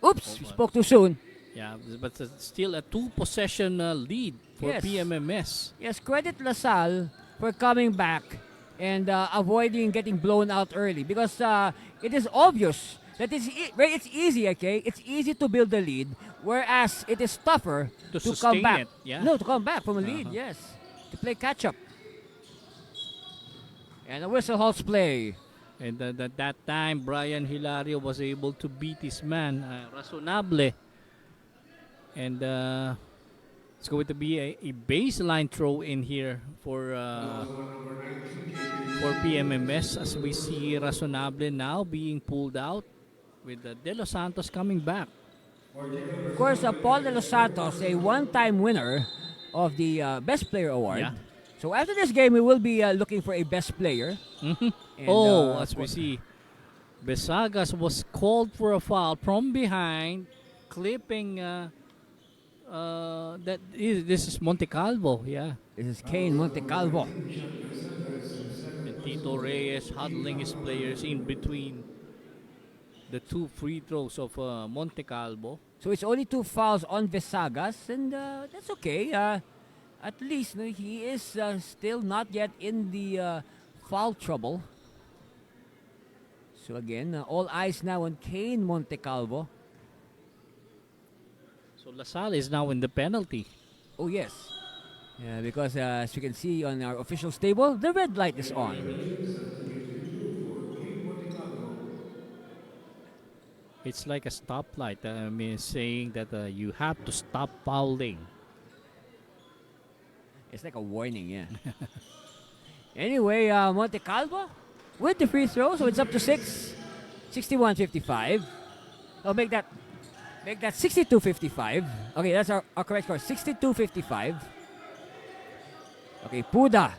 Speaker 2: Oops, we spoke too soon.
Speaker 3: Yeah, but still a 2-possession lead for PMMS.
Speaker 2: Yes, credit LaSalle for coming back and avoiding getting blown out early, because it is obvious that it's easy, okay? It's easy to build a lead, whereas it is tougher to come back.
Speaker 3: It, yeah?
Speaker 2: No, to come back from a lead, yes. To play catch-up. And a whistle halts play.
Speaker 3: And at that time, Brian Hilario was able to beat his man, Razonable. And it's going to be a baseline throw in here for PMMS, as we see Razonable now being pulled out with De Los Santos coming back.
Speaker 2: Of course, Paul De Los Santos, a one-time winner of the Best Player Award.
Speaker 3: Yeah.
Speaker 2: So after this game, we will be looking for a Best Player.
Speaker 3: And, as we see, Vesagas was called for a foul from behind, clipping. This is Montecalvo, yeah.
Speaker 2: This is Kane Montecalvo.
Speaker 3: And Tito Reyes huddling his players in between the 2 free throws of Montecalvo.
Speaker 2: So it's only 2 fouls on Vesagas, and that's okay. At least he is still not yet in the foul trouble. So again, all eyes now on Kane Montecalvo.
Speaker 3: So LaSalle is now in the penalty.
Speaker 2: Oh yes, because as you can see on our official table, the red light is on.
Speaker 3: It's like a stoplight. I mean, saying that you have to stop fouling.
Speaker 2: It's like a warning, yeah. Anyway, Montecalvo with the free throw, so it's up to 61-55. Oh, make that 62-55. Okay, that's our correct score, 62-55. Okay, Puda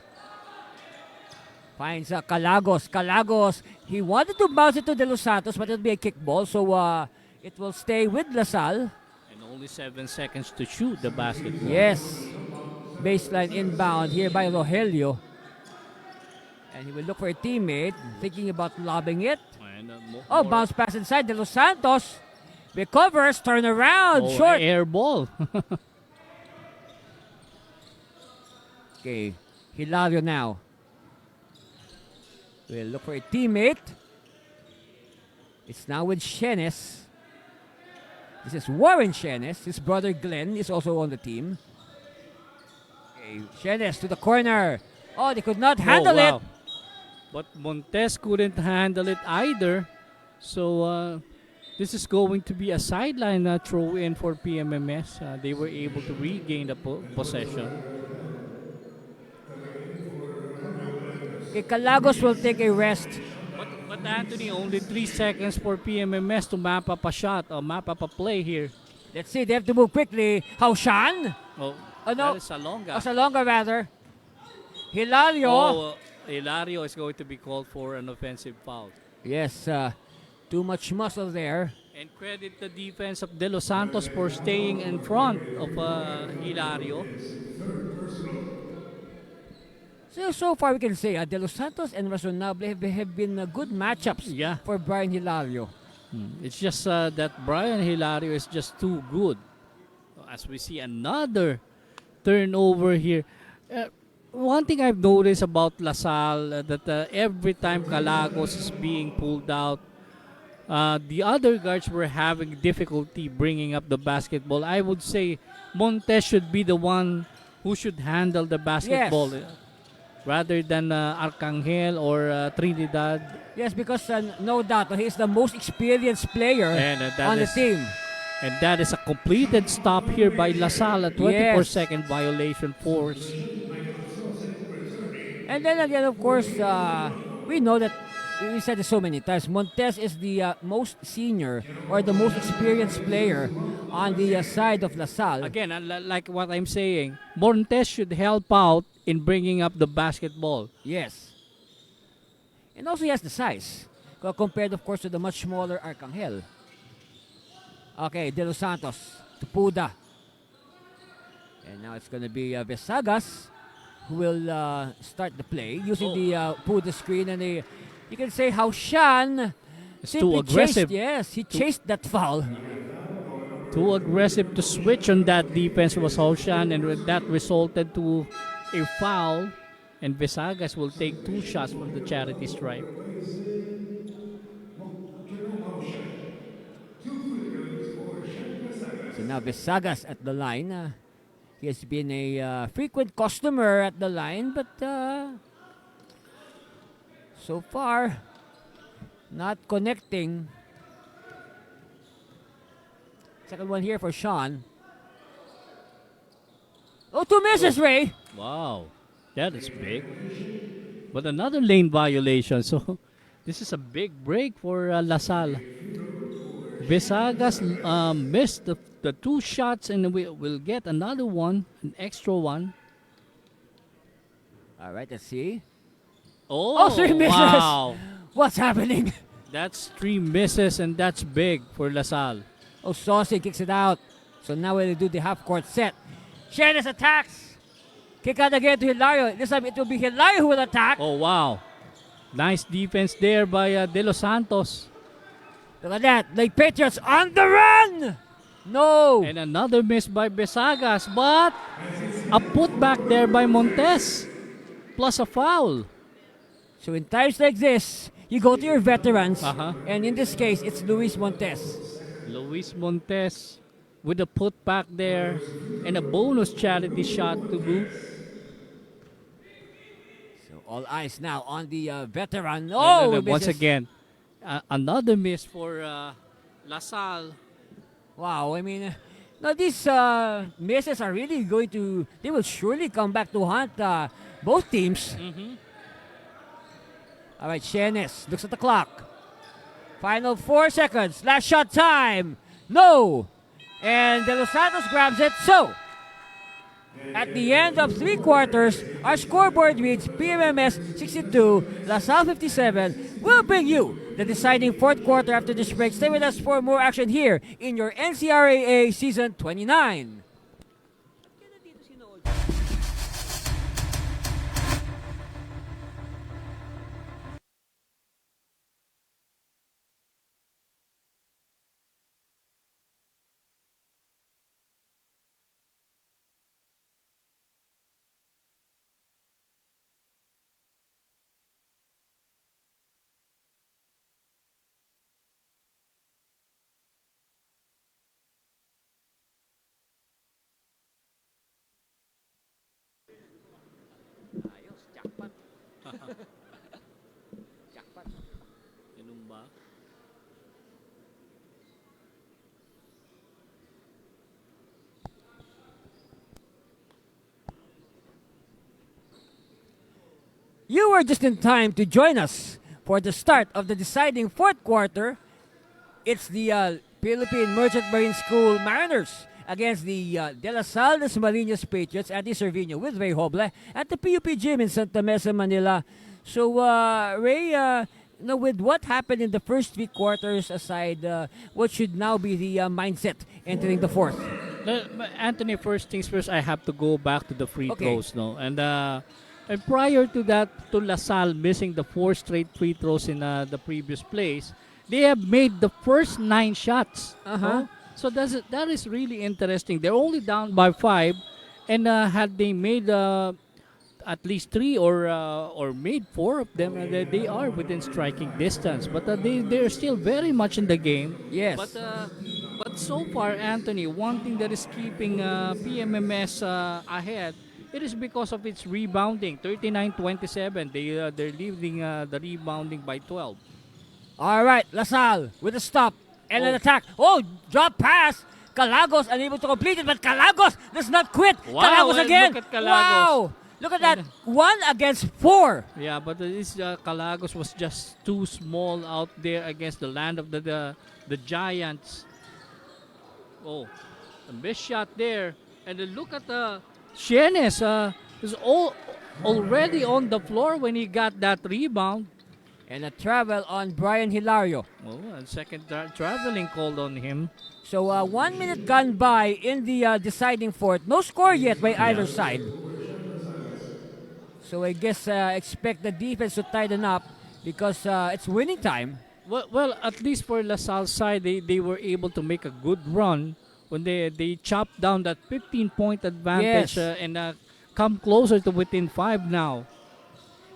Speaker 2: finds Calagos. Calagos, he wanted to bounce it to De Los Santos, but it'll be a kickball, so it will stay with LaSalle.
Speaker 3: And only 7 seconds to shoot the basketball.
Speaker 2: Yes. Baseline inbound here by Rogelio. And he will look for a teammate, thinking about lobbing it.
Speaker 3: And,
Speaker 2: Bounce pass inside. De Los Santos recovers, turn around, short.
Speaker 3: Air ball.
Speaker 2: Okay, Hilario now. Will look for a teammate. It's now with Shenes. This is Warren Shenes. His brother Glenn is also on the team. Okay, Shenes to the corner. Oh, they could not handle it.
Speaker 3: But Montes couldn't handle it either. So this is going to be a sideline throw in for PMMS. They were able to regain the possession.
Speaker 2: Okay, Calagos will take a rest.
Speaker 3: But Anthony, only 3 seconds for PMMS to map up a shot or map up a play here.
Speaker 2: Let's see, they have to move quickly. Haushan?
Speaker 3: Oh,
Speaker 2: no.
Speaker 3: that is Salonga.
Speaker 2: Salonga rather. Hilario.
Speaker 3: Hilario is going to be called for an offensive foul.
Speaker 2: Yes, too much muscle there.
Speaker 3: And credit the defense of De Los Santos for staying in front of Hilario.
Speaker 2: So far we can say De Los Santos and Razonable have been good matchups for Brian Hilario.
Speaker 3: It's just that Brian Hilario is just too good. As we see another turnover here. One thing I've noticed about LaSalle that every time Calagos is being pulled out, the other guards were having difficulty bringing up the basketball. I would say Montes should be the one who should handle the basketball rather than Arcangel or Trinidad.
Speaker 2: Yes, because no doubt he's the most experienced player on the team.
Speaker 3: And that is a completed stop here by LaSalle, a 24-second violation force.
Speaker 2: And then again, of course, we know that we said it so many times. Montes is the most senior or the most experienced player on the side of LaSalle.
Speaker 3: Again, like what I'm saying, Montes should help out in bringing up the basketball.
Speaker 2: Yes. And also he has the size compared, of course, to the much smaller Arcangel. Okay, De Los Santos to Puda. And now it's going to be Vesagas who will start the play using the Puda screen. And you can say how Shan
Speaker 3: is too aggressive.
Speaker 2: He chased that foul.
Speaker 3: Too aggressive to switch on that defense was Hoshan, and that resulted to a foul. And Vesagas will take 2 shots from the charity stripe.
Speaker 2: So now Vesagas at the line. He has been a frequent customer at the line, but so far not connecting. Second one here for Sean. Oh, 2 misses, Ray.
Speaker 3: Wow, that is big. But another lane violation. So this is a big break for LaSalle. Vesagas missed the 2 shots, and we'll get another one, an extra one.
Speaker 2: All right, let's see.
Speaker 3: Oh,
Speaker 2: 3 misses.
Speaker 3: Wow.
Speaker 2: What's happening?
Speaker 3: That's 3 misses, and that's big for LaSalle.
Speaker 2: Oh, Saucy kicks it out. So now we'll do the half-court set. Shenes attacks. Kick out again to Hilario. This time it will be Hilario who will attack.
Speaker 3: Oh, wow. Nice defense there by De Los Santos.
Speaker 2: Look at that. Lake Patriots on the run. No!
Speaker 3: And another miss by Besagas, but a putback there by Montes, plus a foul.
Speaker 2: So in times like this, you go to your veterans,
Speaker 3: Uh-huh.
Speaker 2: and in this case, it's Luis Montes.
Speaker 3: Luis Montes with a putback there and a bonus charity shot to boot.
Speaker 2: So all eyes now on the veteran.
Speaker 3: And
Speaker 2: Oh,
Speaker 3: then once
Speaker 2: misses.
Speaker 3: again, another miss for LaSalle.
Speaker 2: Wow, I mean, now these misses are really going to, they will surely come back to haunt both teams. All right, Shenes looks at the clock. Final 4 seconds. Last shot time. No. And De Los Santos grabs it. So, at the end of 3 quarters, our scoreboard reads PMMS 62, LaSalle 57. We'll bring you the deciding 4th quarter after this break. Stay with us for more action here in your NCRAA Season 29.
Speaker 3: Ganun ba?
Speaker 2: You were just in time to join us for the start of the deciding 4th quarter. It's the Philippine Merchant Marine School Mariners against the De La Salle Dasmariñas Patriots at the Cervino with Ray Hoble at the PUP Gym in Santa Mesa, Manila. So, Ray, with what happened in the first 3 quarters aside, what should now be the mindset entering the 4th?
Speaker 3: Anthony, first things first, I have to go back to the free
Speaker 2: Okay.
Speaker 3: throws, no? And prior to that, to LaSalle missing the 4 straight free throws in the previous plays, they have made the first 9 shots.
Speaker 2: Uh-huh.
Speaker 3: No? So that is really interesting. They're only down by 5, and had they made at least 3 or made 4 of them, they are within striking distance. But they're still very much in the game.
Speaker 2: Yes.
Speaker 3: But so far, Anthony, one thing that is keeping PMMS ahead, it is because of its rebounding. 39-27. They're leading the rebounding by 12.
Speaker 2: All right, LaSalle with a stop and an
Speaker 3: Oh.
Speaker 2: attack. Oh, drop pass. Calagos unable to complete it, but Calagos does not quit.
Speaker 3: Wow,
Speaker 2: Calagos
Speaker 3: and
Speaker 2: again.
Speaker 3: look at Calagos.
Speaker 2: Wow. Look at that. 1 against 4.
Speaker 3: Yeah, but this Calagos was just too small out there against the land of the Giants. Oh, a missed shot there. And then look at Shenes. Was already on the floor when he got that rebound.
Speaker 2: And a travel on Brian Hilario.
Speaker 3: Oh, and second traveling called on him.
Speaker 2: So 1 minute gone by in the deciding 4th. No score yet by either side. So I guess expect the defense to tighten up because it's winning time.
Speaker 3: Well, at least for LaSalle side, they were able to make a good run when they chopped down that 15-point advantage
Speaker 2: Yes.
Speaker 3: and come closer to within 5 now.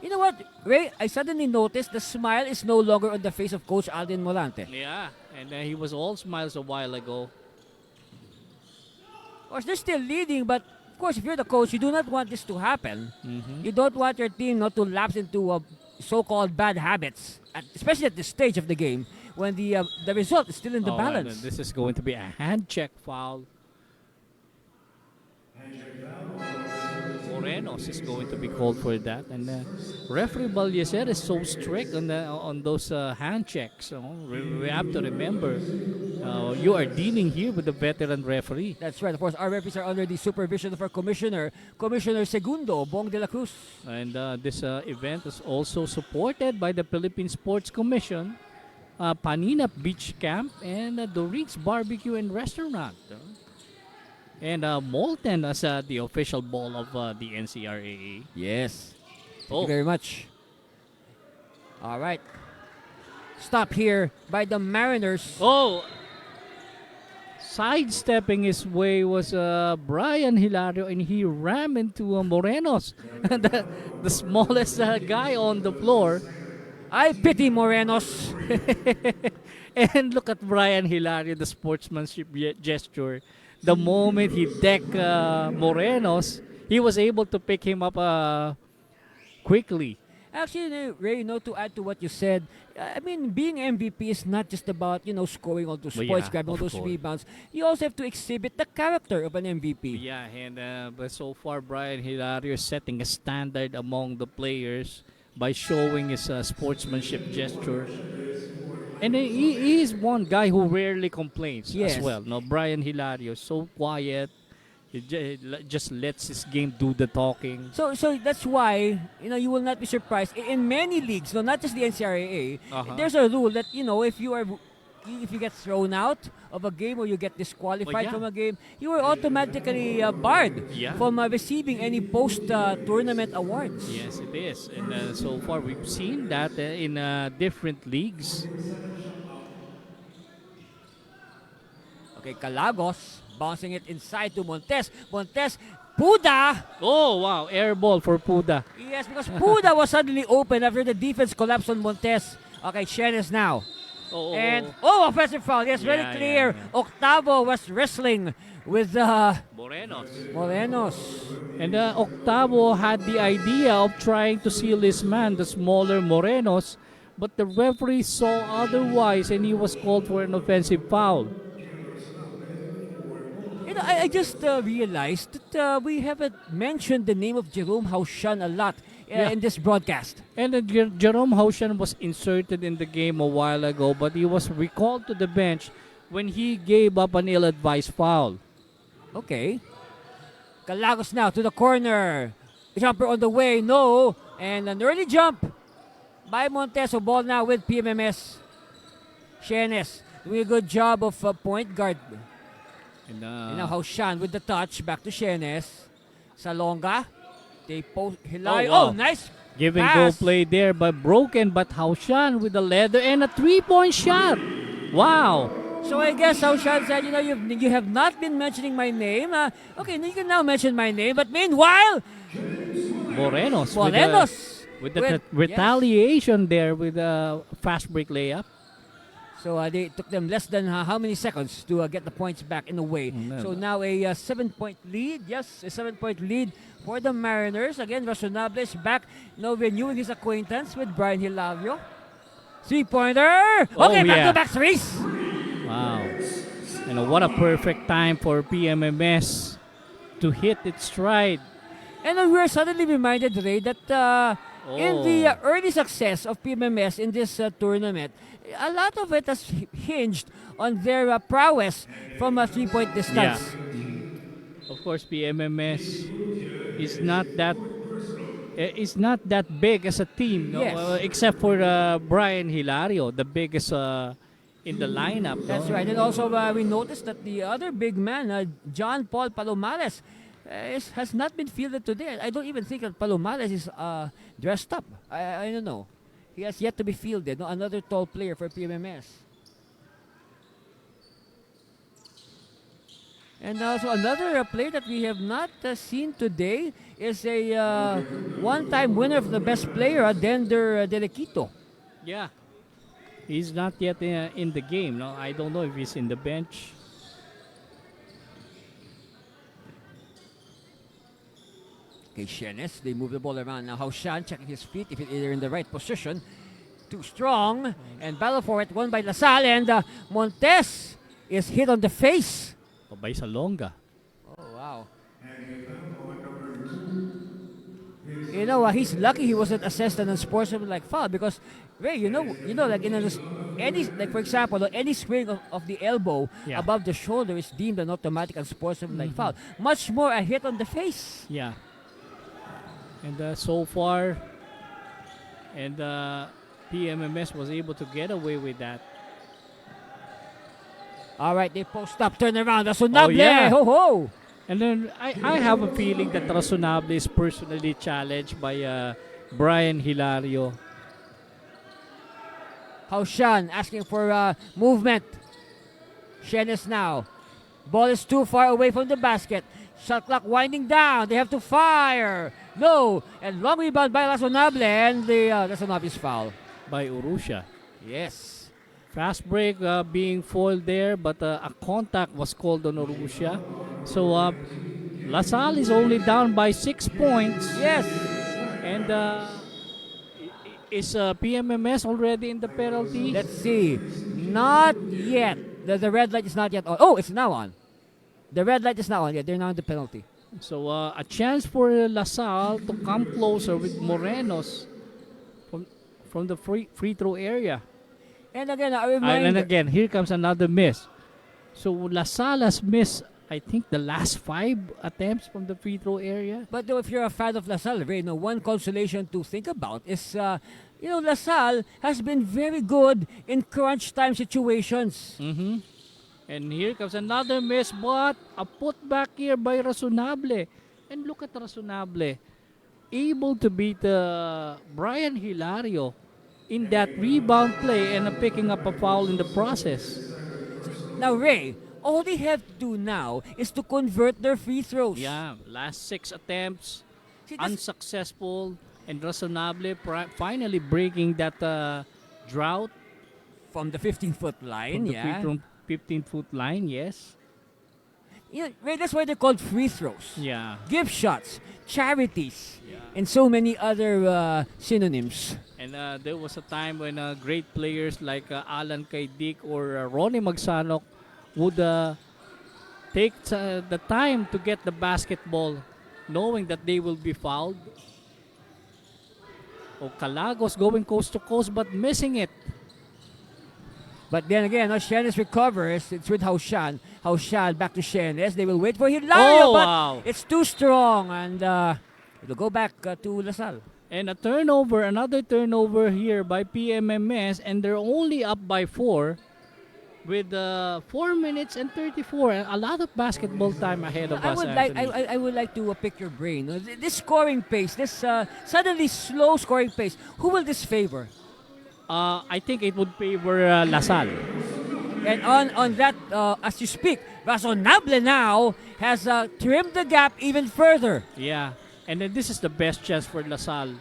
Speaker 2: You know what, Ray? I suddenly noticed the smile is no longer on the face of Coach Alden Morante.
Speaker 3: Yeah, and he was all smiles a while ago.
Speaker 2: Of course, they're still leading, but of course, if you're the coach, you do not want this to happen. You don't want your team not to lapse into so-called bad habits, especially at this stage of the game when the result is still in the
Speaker 3: And
Speaker 2: balance.
Speaker 3: this is going to be a hand check foul. Morenos is going to be called for that, and referee Balyeser is so strict on those hand checks. We have to remember you are dealing here with a veteran referee.
Speaker 2: That's right. Of course, our referees are under the supervision of our Commissioner Segundo Bong de la Cruz.
Speaker 3: And this event is also supported by the Philippine Sports Commission, Panina Beach Camp, and Dorit's Barbecue and Restaurant. And Molten as the official ball of the NCRAA.
Speaker 2: Yes. Thank
Speaker 3: Oh.
Speaker 2: you very much. All right. Stop here by the Mariners.
Speaker 3: Oh! sidestepping his way was Brian Hilario, and he rammed into Morenos, the smallest guy on the floor.
Speaker 2: I pity Morenos.
Speaker 3: And look at Brian Hilario, the sportsmanship gesture. The moment he decked Morenos, he was able to pick him up quickly.
Speaker 2: Actually, Ray, to add to what you said, I mean, being MVP is not just about, scoring all those
Speaker 3: Well,
Speaker 2: points,
Speaker 3: yeah,
Speaker 2: grabbing all
Speaker 3: of
Speaker 2: those
Speaker 3: course.
Speaker 2: rebounds. You also have to exhibit the character of an MVP.
Speaker 3: Yeah, and but so far Brian Hilario is setting a standard among the players by showing his sportsmanship gesture. And he is one guy who rarely complains
Speaker 2: Yes.
Speaker 3: as well. No, Brian Hilario, so quiet. He just lets his game do the talking.
Speaker 2: So that's why, you will not be surprised. In many leagues, no, not just the NCRAA,
Speaker 3: Uh-huh.
Speaker 2: there's a rule that, if you get thrown out of a game or you get disqualified
Speaker 3: yeah.
Speaker 2: from a game, you are automatically barred
Speaker 3: Yeah.
Speaker 2: from receiving any post-tournament awards.
Speaker 3: Yes, it is. And so far we've seen that in different leagues.
Speaker 2: Okay, Calagos bouncing it inside to Montes. Montes, Puda!
Speaker 3: Oh, wow. Air ball for Puda.
Speaker 2: Yes, because Puda was suddenly open after the defense collapsed on Montes. Okay, Shenes now.
Speaker 3: Oh,
Speaker 2: And, offensive foul. Yes, very
Speaker 3: Yeah,
Speaker 2: clear.
Speaker 3: yeah.
Speaker 2: Octavo was wrestling with
Speaker 3: Morenos.
Speaker 2: Morenos.
Speaker 3: And Octavo had the idea of trying to seal his man, the smaller Morenos, but the referee saw otherwise and he was called for an offensive foul.
Speaker 2: I just realized that we haven't mentioned the name of Jerome Haushan a lot
Speaker 3: Yeah.
Speaker 2: in this broadcast.
Speaker 3: And Jerome Haushan was inserted in the game a while ago, but he was recalled to the bench when he gave up an ill-advised foul.
Speaker 2: Okay. Calagos now to the corner. Jumper on the way, no. And an early jump by Monteso. Ball now with PMMS. Shenes doing a good job of point guard.
Speaker 3: And,
Speaker 2: And now Haushan with the touch. Back to Shenes. Salonga. They post Hilario.
Speaker 3: Oh, wow.
Speaker 2: Oh, nice
Speaker 3: give and go
Speaker 2: pass.
Speaker 3: play there, but broken. But Haushan with the leather and a three-point shot. Wow.
Speaker 2: So I guess Haushan said, you have not been mentioning my name. Okay, you can now mention my name. But meanwhile,
Speaker 3: Morenos.
Speaker 2: Morenos.
Speaker 3: With the
Speaker 2: Yes.
Speaker 3: retaliation there with a fast break layup.
Speaker 2: So they took them less than how many seconds to get the points back in a way.
Speaker 3: No.
Speaker 2: So now a 7-point lead. Yes, a 7-point lead for the Mariners. Again, Razonable is back, renewing his acquaintance with Brian Hilario. Three-pointer.
Speaker 3: Oh,
Speaker 2: Okay,
Speaker 3: yeah.
Speaker 2: back-to-back threes.
Speaker 3: Wow. And what a perfect time for PMMS to hit its stride.
Speaker 2: And then we're suddenly reminded, Ray, that in the early success of PMMS in this tournament, a lot of it has hinged on their prowess from a three-point distance.
Speaker 3: Of course, PMMS is not that big as a team, no?
Speaker 2: Yes.
Speaker 3: Except for Brian Hilario, the biggest in the lineup.
Speaker 2: That's
Speaker 3: no?
Speaker 2: right. And also, we noticed that the other big man, John Paul Palomares, has not been fielded today. I don't even think that Palomares is dressed up. I don't know. He has yet to be fielded. No, another tall player for PMMS. And also another player that we have not seen today is a one-time winner of the best player, Dender Delequito.
Speaker 3: Yeah. He's not yet in the game. No, I don't know if he's in the bench.
Speaker 2: Okay, Shenes, they move the ball around. Now Haushan checking his feet if they're in the right position. Too strong. And battle for it, won by Lasal. And Montes is hit on the face.
Speaker 3: By Salonga.
Speaker 2: Oh, wow. He's lucky he wasn't assessed an unsportsmanlike foul because, Ray, like for example, any swing of the elbow
Speaker 3: Yeah.
Speaker 2: above the shoulder is deemed an automatic unsportsmanlike foul. Much more a hit on the face.
Speaker 3: Yeah. And so far, PMMS was able to get away with that.
Speaker 2: All right, they post up, turn around. Razonable.
Speaker 3: Oh, yeah.
Speaker 2: Ho, ho.
Speaker 3: And then I have a feeling that Razonable is personally challenged by Brian Hilario.
Speaker 2: Haushan asking for movement. Shenes now. Ball is too far away from the basket. Shot clock winding down. They have to fire. No. And long rebound by Razonable. And that's an obvious foul.
Speaker 3: By Urusha.
Speaker 2: Yes.
Speaker 3: Fast break being foiled there, but a contact was called on Urusha. So LaSalle is only down by 6 points.
Speaker 2: Yes.
Speaker 3: And is PMMS already in the penalty?
Speaker 2: Let's see. Not yet. The red light is not yet on. Oh, it's now on. The red light is now on. Yeah, they're now in the penalty.
Speaker 3: So a chance for LaSalle to come closer with Morenos from the free throw area.
Speaker 2: And again, a reminder.
Speaker 3: And again, here comes another miss. So LaSalle has missed, I think, the last 5 attempts from the free throw area.
Speaker 2: But though, if you're a fan of LaSalle, one consolation to think about is, LaSalle has been very good in crunch time situations.
Speaker 3: Mm-hmm. And here comes another miss, but a putback here by Razonable. And look at Razonable, able to beat Brian Hilario in that rebound play and picking up a foul in the process.
Speaker 2: Now, Ray, all they have to do now is to convert their free throws.
Speaker 3: Yeah, last 6 attempts,
Speaker 2: See, that's-
Speaker 3: unsuccessful, and Razonable finally breaking that drought
Speaker 2: from the 15-foot line,
Speaker 3: from 15-foot line, yes.
Speaker 2: Ray, that's why they're called free throws.
Speaker 3: Yeah.
Speaker 2: Gift shots, charities, and so many other synonyms.
Speaker 3: And there was a time when great players like Alan Kaidik or Ronnie Magsanok would take the time to get the basketball, knowing that they will be fouled. O Calagos going coast to coast but missing it.
Speaker 2: But then again, Shenes recovers. It's with Haushan. Haushan back to Shenes. They will wait for Hilario, but
Speaker 3: wow.
Speaker 2: it's too strong. And it'll go back to LaSalle.
Speaker 3: And another turnover here by PMMS, and they're only up by 4 with 4 minutes and 34. A lot of basketball time ahead of us, Anthony.
Speaker 2: I would like to pick your brain. This scoring pace, this suddenly slow scoring pace, who will this favor?
Speaker 3: I think it would favor LaSalle.
Speaker 2: And on that, as you speak, Razonable now has trimmed the gap even further.
Speaker 3: Yeah, and then this is the best chance for LaSalle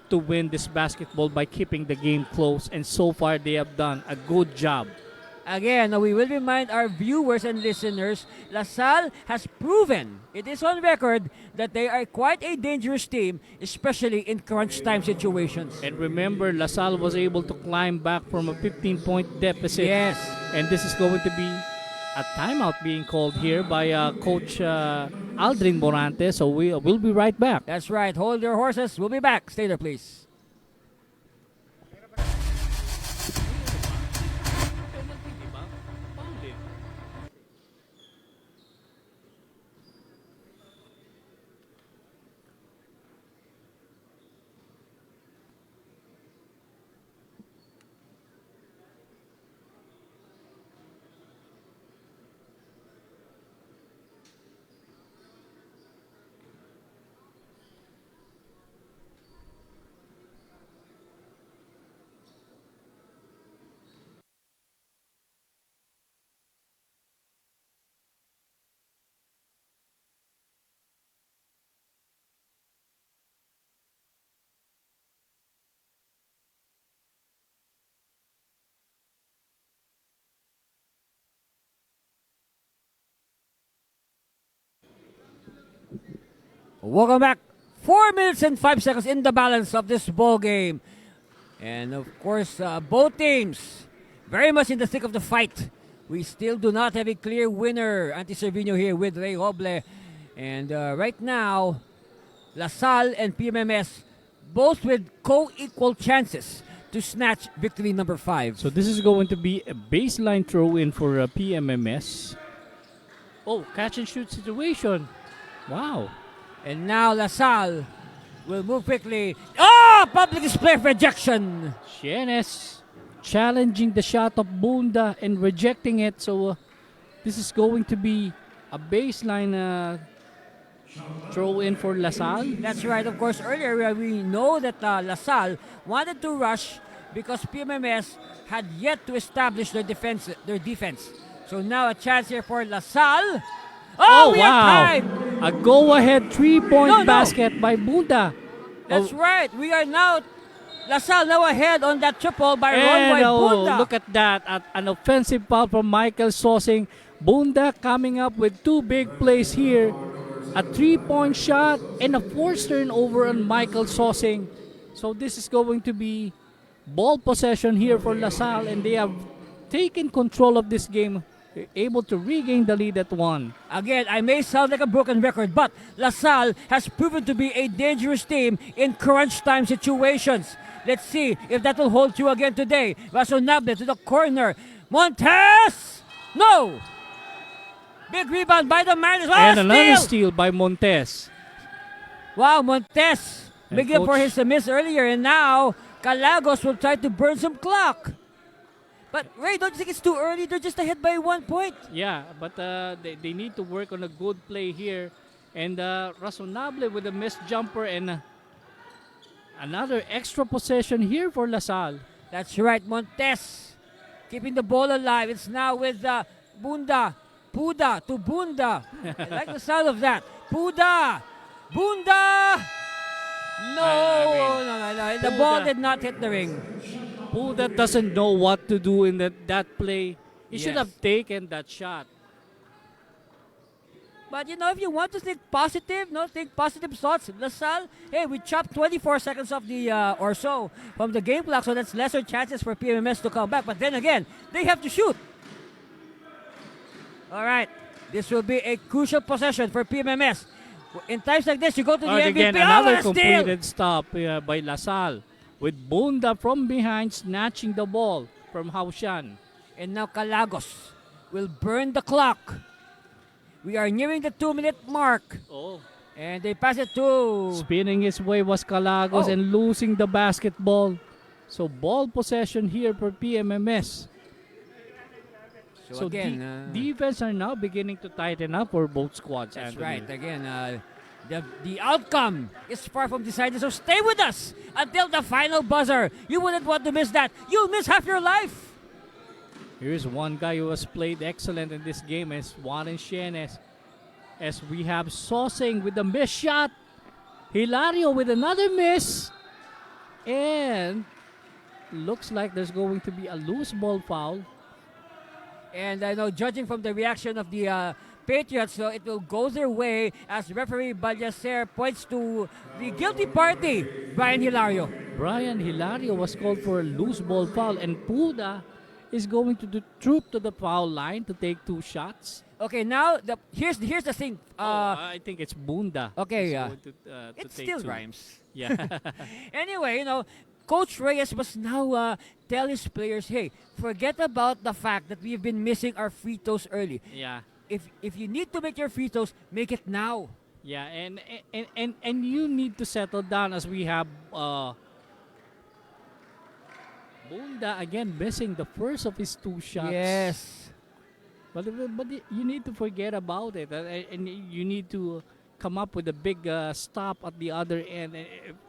Speaker 3: to win this basketball by keeping the game close, and so far they have done a good job.
Speaker 2: Again, we will remind our viewers and listeners, LaSalle has proven, it is on record, that they are quite a dangerous team, especially in crunch time situations.
Speaker 3: And remember, LaSalle was able to climb back from a 15-point deficit.
Speaker 2: Yes.
Speaker 3: And this is going to be a timeout being called here by Coach Aldrin Morante. So we'll be right back.
Speaker 2: That's right. Hold your horses. We'll be back. Stay there, please. Welcome back. 4 minutes and 5 seconds in the balance of this ball game. And of course, both teams very much in the thick of the fight. We still do not have a clear winner. Anti-Servino here with Ray Roble. And right now, LaSalle and PMMS both with co-equal chances to snatch victory number 5.
Speaker 3: So this is going to be a baseline throw-in for PMMS. Oh, catch and shoot situation. Wow.
Speaker 2: And now LaSalle will move quickly. Oh, public display of rejection.
Speaker 3: Shenes challenging the shot of Bunda and rejecting it. So this is going to be a baseline throw in for LaSalle.
Speaker 2: That's right. Of course, earlier we know that LaSalle wanted to rush because PMMS had yet to establish their defense. So now a chance here for LaSalle. Oh, we are
Speaker 3: wow.
Speaker 2: tied.
Speaker 3: A go-ahead 3-point
Speaker 2: No, no.
Speaker 3: basket by Bunda.
Speaker 2: That's
Speaker 3: Oh,
Speaker 2: right. We are now, LaSalle now ahead on that triple by
Speaker 3: and
Speaker 2: Ronway Bunda.
Speaker 3: look at that. An offensive foul from Michael Sosing. Bunda coming up with 2 big plays here. A 3-point shot and a forced turnover on Michael Sosing. So this is going to be ball possession here for LaSalle, and they have taken control of this game. They're able to regain the lead at 1.
Speaker 2: Again, I may sound like a broken record, but LaSalle has proven to be a dangerous team in crunch time situations. Let's see if that will hold true again today. Razonable to the corner. Montes! No! Big rebound by the Mariners. Oh,
Speaker 3: And another
Speaker 2: steal!
Speaker 3: steal by Montes.
Speaker 2: Wow, Montes
Speaker 3: And
Speaker 2: making up for
Speaker 3: Coach-
Speaker 2: his miss earlier, and now Calagos will try to burn some clock. But Ray, don't you think it's too early? They're just ahead by 1 point.
Speaker 3: Yeah, but they need to work on a good play here. And Razonable with a missed jumper and another extra possession here for LaSalle.
Speaker 2: That's right, Montes keeping the ball alive. It's now with Bunda. Puda to Bunda. I like the sound of that. Puda! Bunda! No, no. The ball
Speaker 3: Puda.
Speaker 2: did not hit the ring.
Speaker 3: Bunda doesn't know what to do in that play. He should
Speaker 2: Yes.
Speaker 3: have taken that shot.
Speaker 2: But you know, if you want to think positive, think positive thoughts. LaSalle, hey, we chopped 24 seconds off the or so from the game clock, so that's lesser chances for PMMS to come back. But then again, they have to shoot. All right, this will be a crucial possession for PMMS. In times like this, you go to the
Speaker 3: And
Speaker 2: MVP.
Speaker 3: again,
Speaker 2: Oh,
Speaker 3: another
Speaker 2: what a steal!
Speaker 3: completed stop by LaSalle with Bunda from behind snatching the ball from Haoshan.
Speaker 2: And now Calagos will burn the clock. We are nearing the 2-minute mark.
Speaker 3: Oh.
Speaker 2: And they pass it to...
Speaker 3: Spinning his way was Calagos
Speaker 2: Oh.
Speaker 3: and losing the basketball. So ball possession here for PMMS. So
Speaker 2: again,
Speaker 3: defense are now beginning to tighten up for both squads.
Speaker 2: that's
Speaker 3: Anthony.
Speaker 2: right. Again, the outcome is far from decided. So stay with us until the final buzzer. You wouldn't want to miss that. You'll miss half your life.
Speaker 3: Here's one guy who has played excellent in this game as Warren Shenes. As we have Sosing with a missed shot. Hilario with another miss. And looks like there's going to be a loose ball foul.
Speaker 2: And I know, judging from the reaction of the Patriots, so it will go their way as referee Balyacer points to the guilty party, Brian Hilario.
Speaker 3: Brian Hilario was called for a loose ball foul, and Puda is going to troop to the foul line to take 2 shots.
Speaker 2: Okay, now here's the thing.
Speaker 3: I think it's Bunda.
Speaker 2: Okay,
Speaker 3: who's
Speaker 2: yeah.
Speaker 3: going to
Speaker 2: It
Speaker 3: take
Speaker 2: still
Speaker 3: 2.
Speaker 2: rhymes.
Speaker 3: Yeah.
Speaker 2: Anyway, Coach Reyes must now tell his players, hey, forget about the fact that we've been missing our free throws early.
Speaker 3: Yeah.
Speaker 2: If you need to make your free throws, make it now.
Speaker 3: Yeah, and you need to settle down as we have Bunda again missing the first of his 2 shots.
Speaker 2: Yes.
Speaker 3: But you need to forget about it, and you need to come up with a big stop at the other end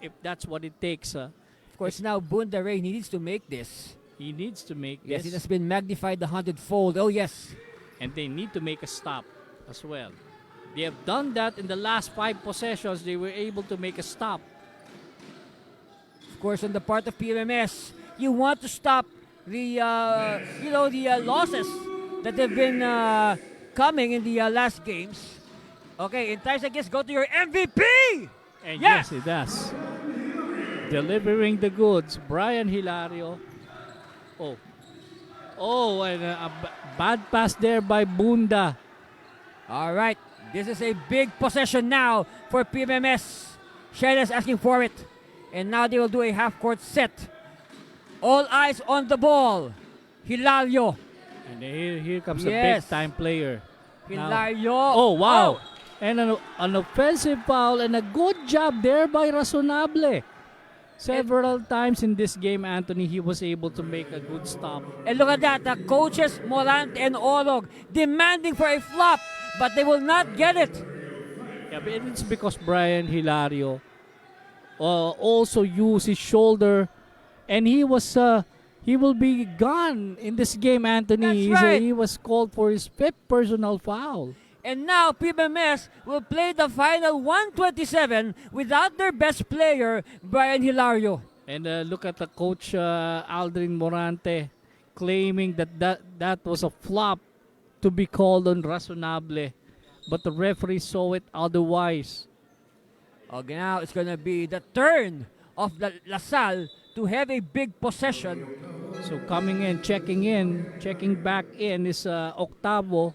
Speaker 3: if that's what it takes.
Speaker 2: Of course, now Bunda Ray needs to make this.
Speaker 3: He needs to make
Speaker 2: Yes, it
Speaker 3: this,
Speaker 2: has been magnified 100-fold. Oh, yes.
Speaker 3: and they need to make a stop as well. They have done that in the last 5 possessions. They were able to make a stop.
Speaker 2: Of course, on the part of PMMS, you want to stop the losses that have been coming in the last games. Okay, in times like this, go to your MVP.
Speaker 3: And
Speaker 2: Yeah.
Speaker 3: yes, it does. Delivering the goods, Brian Hilario. Oh, and a bad pass there by Bunda.
Speaker 2: All right, this is a big possession now for PMMS. Shena's asking for it. And now they will do a half-court set. All eyes on the ball. Hilario.
Speaker 3: And here comes
Speaker 2: Yes.
Speaker 3: a big-time player.
Speaker 2: Hilario.
Speaker 3: Oh, wow. And an offensive foul and a good job there by Razonable. Several times in this game, Anthony, he was able to make a good stop.
Speaker 2: And look at that, the coaches Morante and Orlog demanding for a flop, but they will not get it.
Speaker 3: Yeah, but it's because Brian Hilario also used his shoulder, and he was he will be gone in this game, Anthony.
Speaker 2: That's right.
Speaker 3: He was called for his 5th personal foul.
Speaker 2: And now PMMS will play the final 127 without their best player, Brian Hilario.
Speaker 3: And look at the coach Aldrin Morante claiming that was a flop to be called on Razonable. But the referee saw it otherwise.
Speaker 2: Okay, now it's going to be the turn of the LaSalle to have a big possession.
Speaker 3: So coming in, checking back in is Octavo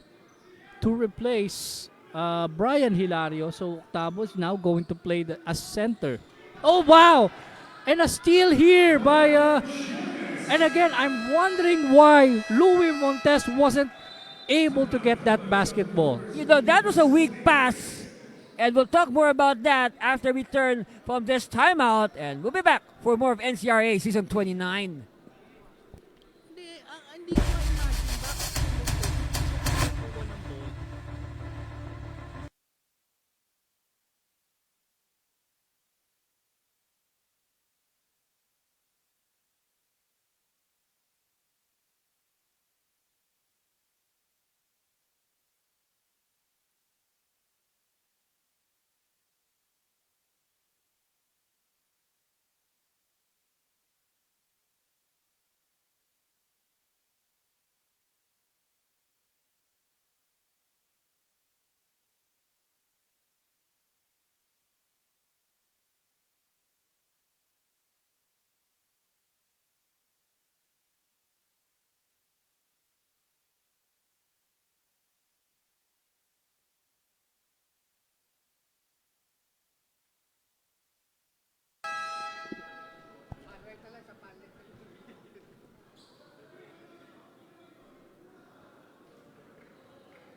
Speaker 3: to replace Brian Hilario. So Octavo is now going to play as center. Oh, wow! And a steal here by... and again, I'm wondering why Louis Montes wasn't able to get that basketball.
Speaker 2: You know, that was a weak pass. And we'll talk more about that after we turn from this timeout. And we'll be back for more of NCRA Season 29.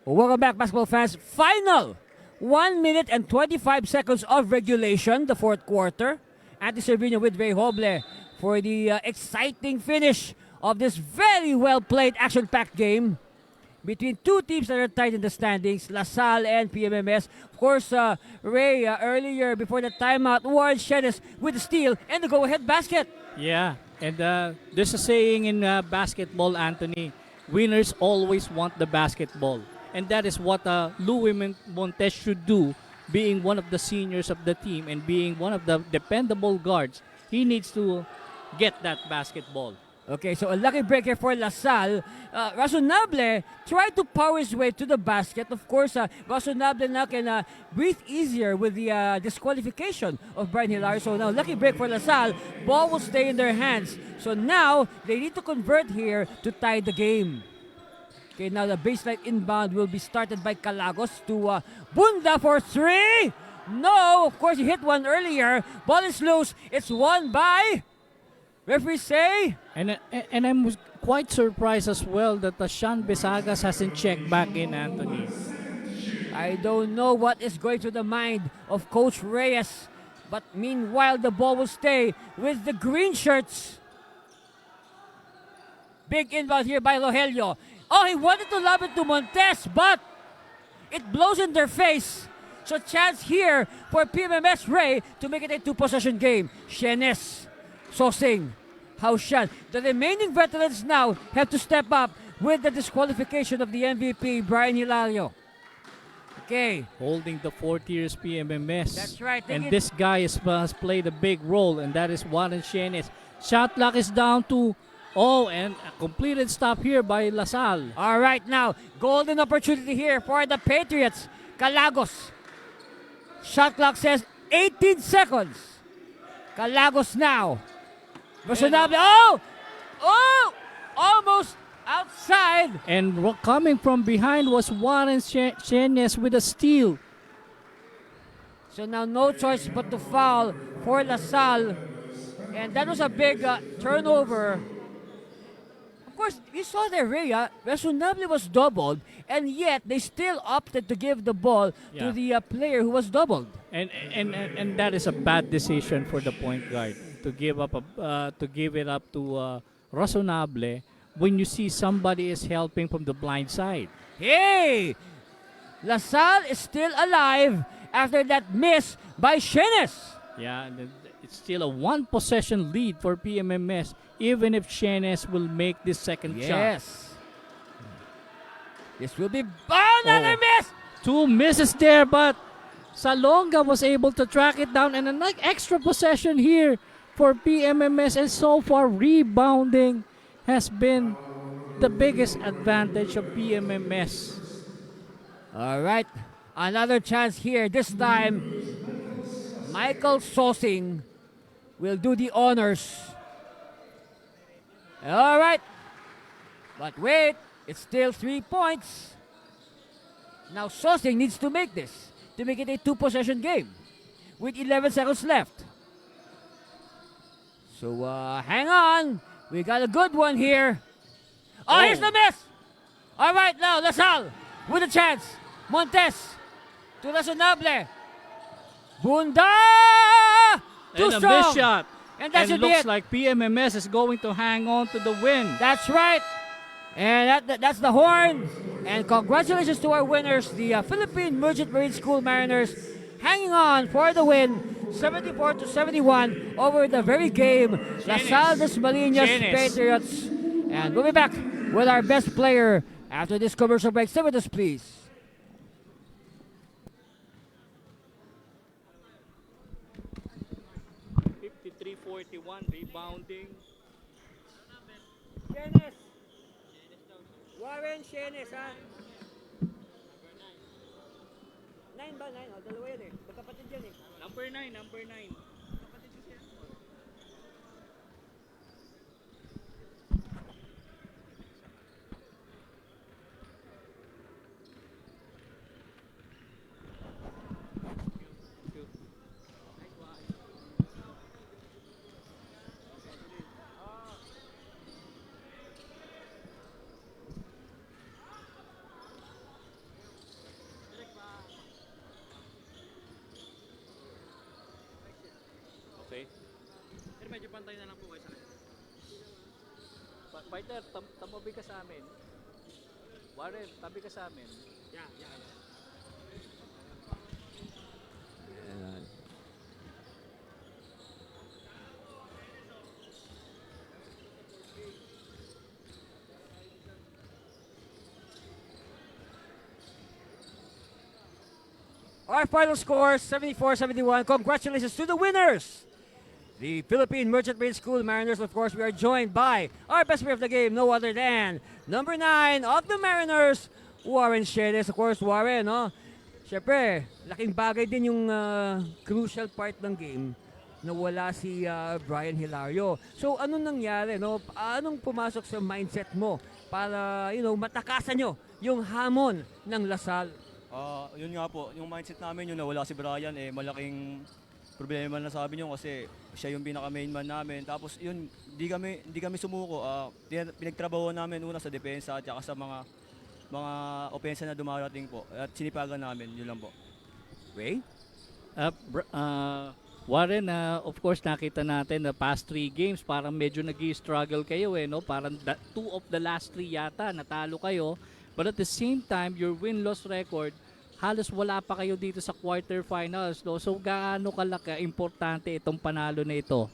Speaker 2: Welcome back, basketball fans. Final 1 minute and 25 seconds of regulation, the fourth quarter. Andy Cervino with Ray Hoble for the exciting finish of this very well-played, action-packed game between two teams that are tied in the standings, LaSalle and PMMS. Of course, Ray, earlier before the timeout, Warren Shenes with the steal and the go-ahead basket.
Speaker 3: Yeah, and there's a saying in basketball, Anthony, winners always want the basketball. And that is what Louis Montes should do, being one of the seniors of the team and being one of the dependable guards. He needs to get that basketball.
Speaker 2: Okay, so a lucky break here for LaSalle. Razonable tried to power his way to the basket. Of course, Razonable now can breathe easier with the disqualification of Brian Hilario. So now, lucky break for LaSalle. Ball will stay in their hands. So now, they need to convert here to tie the game. Okay, now the baseline inbound will be started by Calagos to Bunda for three. No, of course, he hit one earlier. Ball is loose. It's won by... Referee say?
Speaker 3: And I'm quite surprised as well that Sean Besagas hasn't checked back in, Anthony.
Speaker 2: I don't know what is going through the mind of Coach Reyes. But meanwhile, the ball will stay with the green shirts. Big inbound here by Rogelio. Oh, he wanted to lob it to Montes, but it blows in their face. So chance here for PMMS Ray to make it a two-possession game. Shenes, Sosing, Haushan. The remaining veterans now have to step up with the disqualification of the MVP, Brian Hilario. Okay.
Speaker 3: Holding the fourth year's PMMS.
Speaker 2: That's right.
Speaker 3: And this guy has played a big role, and that is Warren Shenes. Shot clock is down to... Oh, and a completed stop here by LaSalle.
Speaker 2: All right, now, golden opportunity here for the Patriots. Calagos. Shot clock says 18 seconds. Calagos now. Razonable. Oh! Oh! Almost outside.
Speaker 3: And coming from behind was Warren Shenes with a steal.
Speaker 2: So now no choice but to foul for LaSalle. And that was a big turnover. Of course, you saw there, Rhea, Razonable was doubled, and yet they still opted to give the ball to the player who was doubled.
Speaker 3: And that is a bad decision for the point guard to give it up to Razonable when you see somebody is helping from the blind side.
Speaker 2: Hey, LaSalle is still alive after that miss by Shenes.
Speaker 3: Yeah, and it's still a one possession lead for PMMS even if Shenes will make this second shot.
Speaker 2: Yes. This will be another miss.
Speaker 3: 2 misses there, but Salonga was able to track it down, and an extra possession here for PMMS, and so far rebounding has been the biggest advantage of PMMS.
Speaker 2: All right. Another chance here. This time, Michael Sosing will do the honors. All right. But wait, it's still 3 points. Now Sosing needs to make this to make it a 2-possession game with 11 seconds left. So hang on. We got a good one here. Oh, here's the miss. All right, now LaSalle with a chance. Montes to Razonable. Bunda! Too
Speaker 3: And a
Speaker 2: strong.
Speaker 3: miss shot.
Speaker 2: And that should be
Speaker 3: looks
Speaker 2: it.
Speaker 3: like PMMS is going to hang on to the win.
Speaker 2: That's right. And that's the horn. And congratulations to our winners, the Philippine Merchant Marine School Mariners, hanging on for the win, 74-71 over the very game, LaSalle Dasmariñas Patriots. And we'll be back with our best player after this commercial break. Stay with us, please.
Speaker 3: Rebounding.
Speaker 2: Shenes. Warren Shenes, ha? 9 ba? 9? O, dalawa yan eh. Magkapatid yan eh.
Speaker 3: Number 9. Okay. Pero medyo pantay na lang po kayo sa akin. Fighter, tabi ka sa amin. Warren, tabi ka sa amin. Yeah.
Speaker 2: Our final score, 74-71. Congratulations to the winners! The Philippine Merchant Marine School Mariners. Of course, we are joined by our best player of the game, no other than number 9 of the Mariners, Warren Shenes. Of course, Warren, no? Siyempre, laking bagay din yung crucial part ng game na wala si Brian Hilario. So, anong nangyari, no? Anong pumasok sa mindset mo para, matakasan nyo yung hamon ng LaSalle?
Speaker 4: Yun nga po, yung mindset namin yun na wala si Brian, malaking problema na sabi niyo kasi siya yung pinaka-main man namin. Tapos yun, hindi kami sumuko. Pinagtrabaho namin una sa depensa at saka sa mga opensa na dumarating po. At sinipagan namin, yun lang po.
Speaker 2: Ray?
Speaker 3: Warren, of course, nakita natin na past 3 games, parang medyo nag-i-struggle kayo no? Parang 2 of the last 3 yata, natalo kayo. But at the same time, your win-loss record, halos wala pa kayo dito sa quarterfinals. No? So gaano kalaki, importante itong panalo na ito?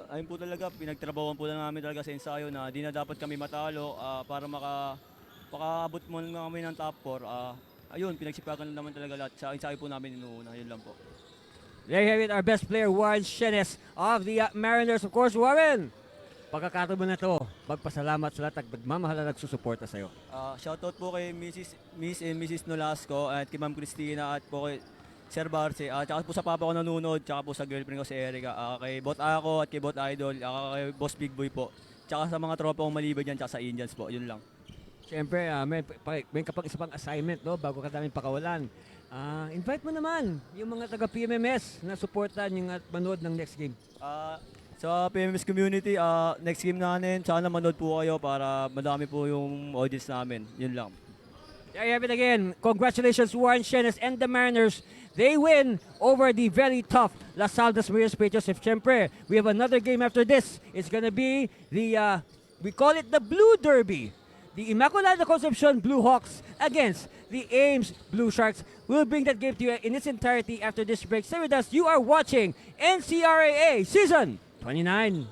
Speaker 4: Ayun po talaga, pinagtrabawan po na namin talaga sa ensayo na di na dapat kami matalo para makaabot mo na kami ng top 4. Ayun, pinagsipagan na naman talaga lahat. Sa ensayo po namin inuuna, yun lang po.
Speaker 2: There you have it, our best player, Warren Shenes of the Mariners. Of course, Warren, pagkakataon mo na to, magpasalamat sa lahat at magmamahal na nagsusuporta sa'yo.
Speaker 4: Shoutout po kay Miss and Mrs. Nolasco at kay Ma'am Christina at po kay Sir Barce. Tsaka po sa papa ko nanonood, tsaka po sa girlfriend ko si Erica. Kay Bot Ako at kay Bot Idol, kay Boss Big Boy po. Tsaka sa mga tropa kong malibad dyan, tsaka sa Indians po, yun lang.
Speaker 2: Siyempre, may kapag isa pang assignment, no, bago ka namin pakawalan. Invite mo naman yung mga taga PMMS na supportan yung at manood ng next game.
Speaker 4: Sa PMMS community, next game natin, sana manood po kayo para madami po yung audience namin. Yun lang.
Speaker 2: There you have it again. Congratulations, Warren Shenes and the Mariners. They win over the very tough LaSalle Dasmariñas Patriots. If siyempre, we have another game after this. It's gonna be the, we call it the Blue Derby. The Immaculada Concepcion Blue Hawks against the Ames Blue Sharks. We'll bring that game to you in its entirety after this break. Stay with us. You are watching NCRAA Season 29.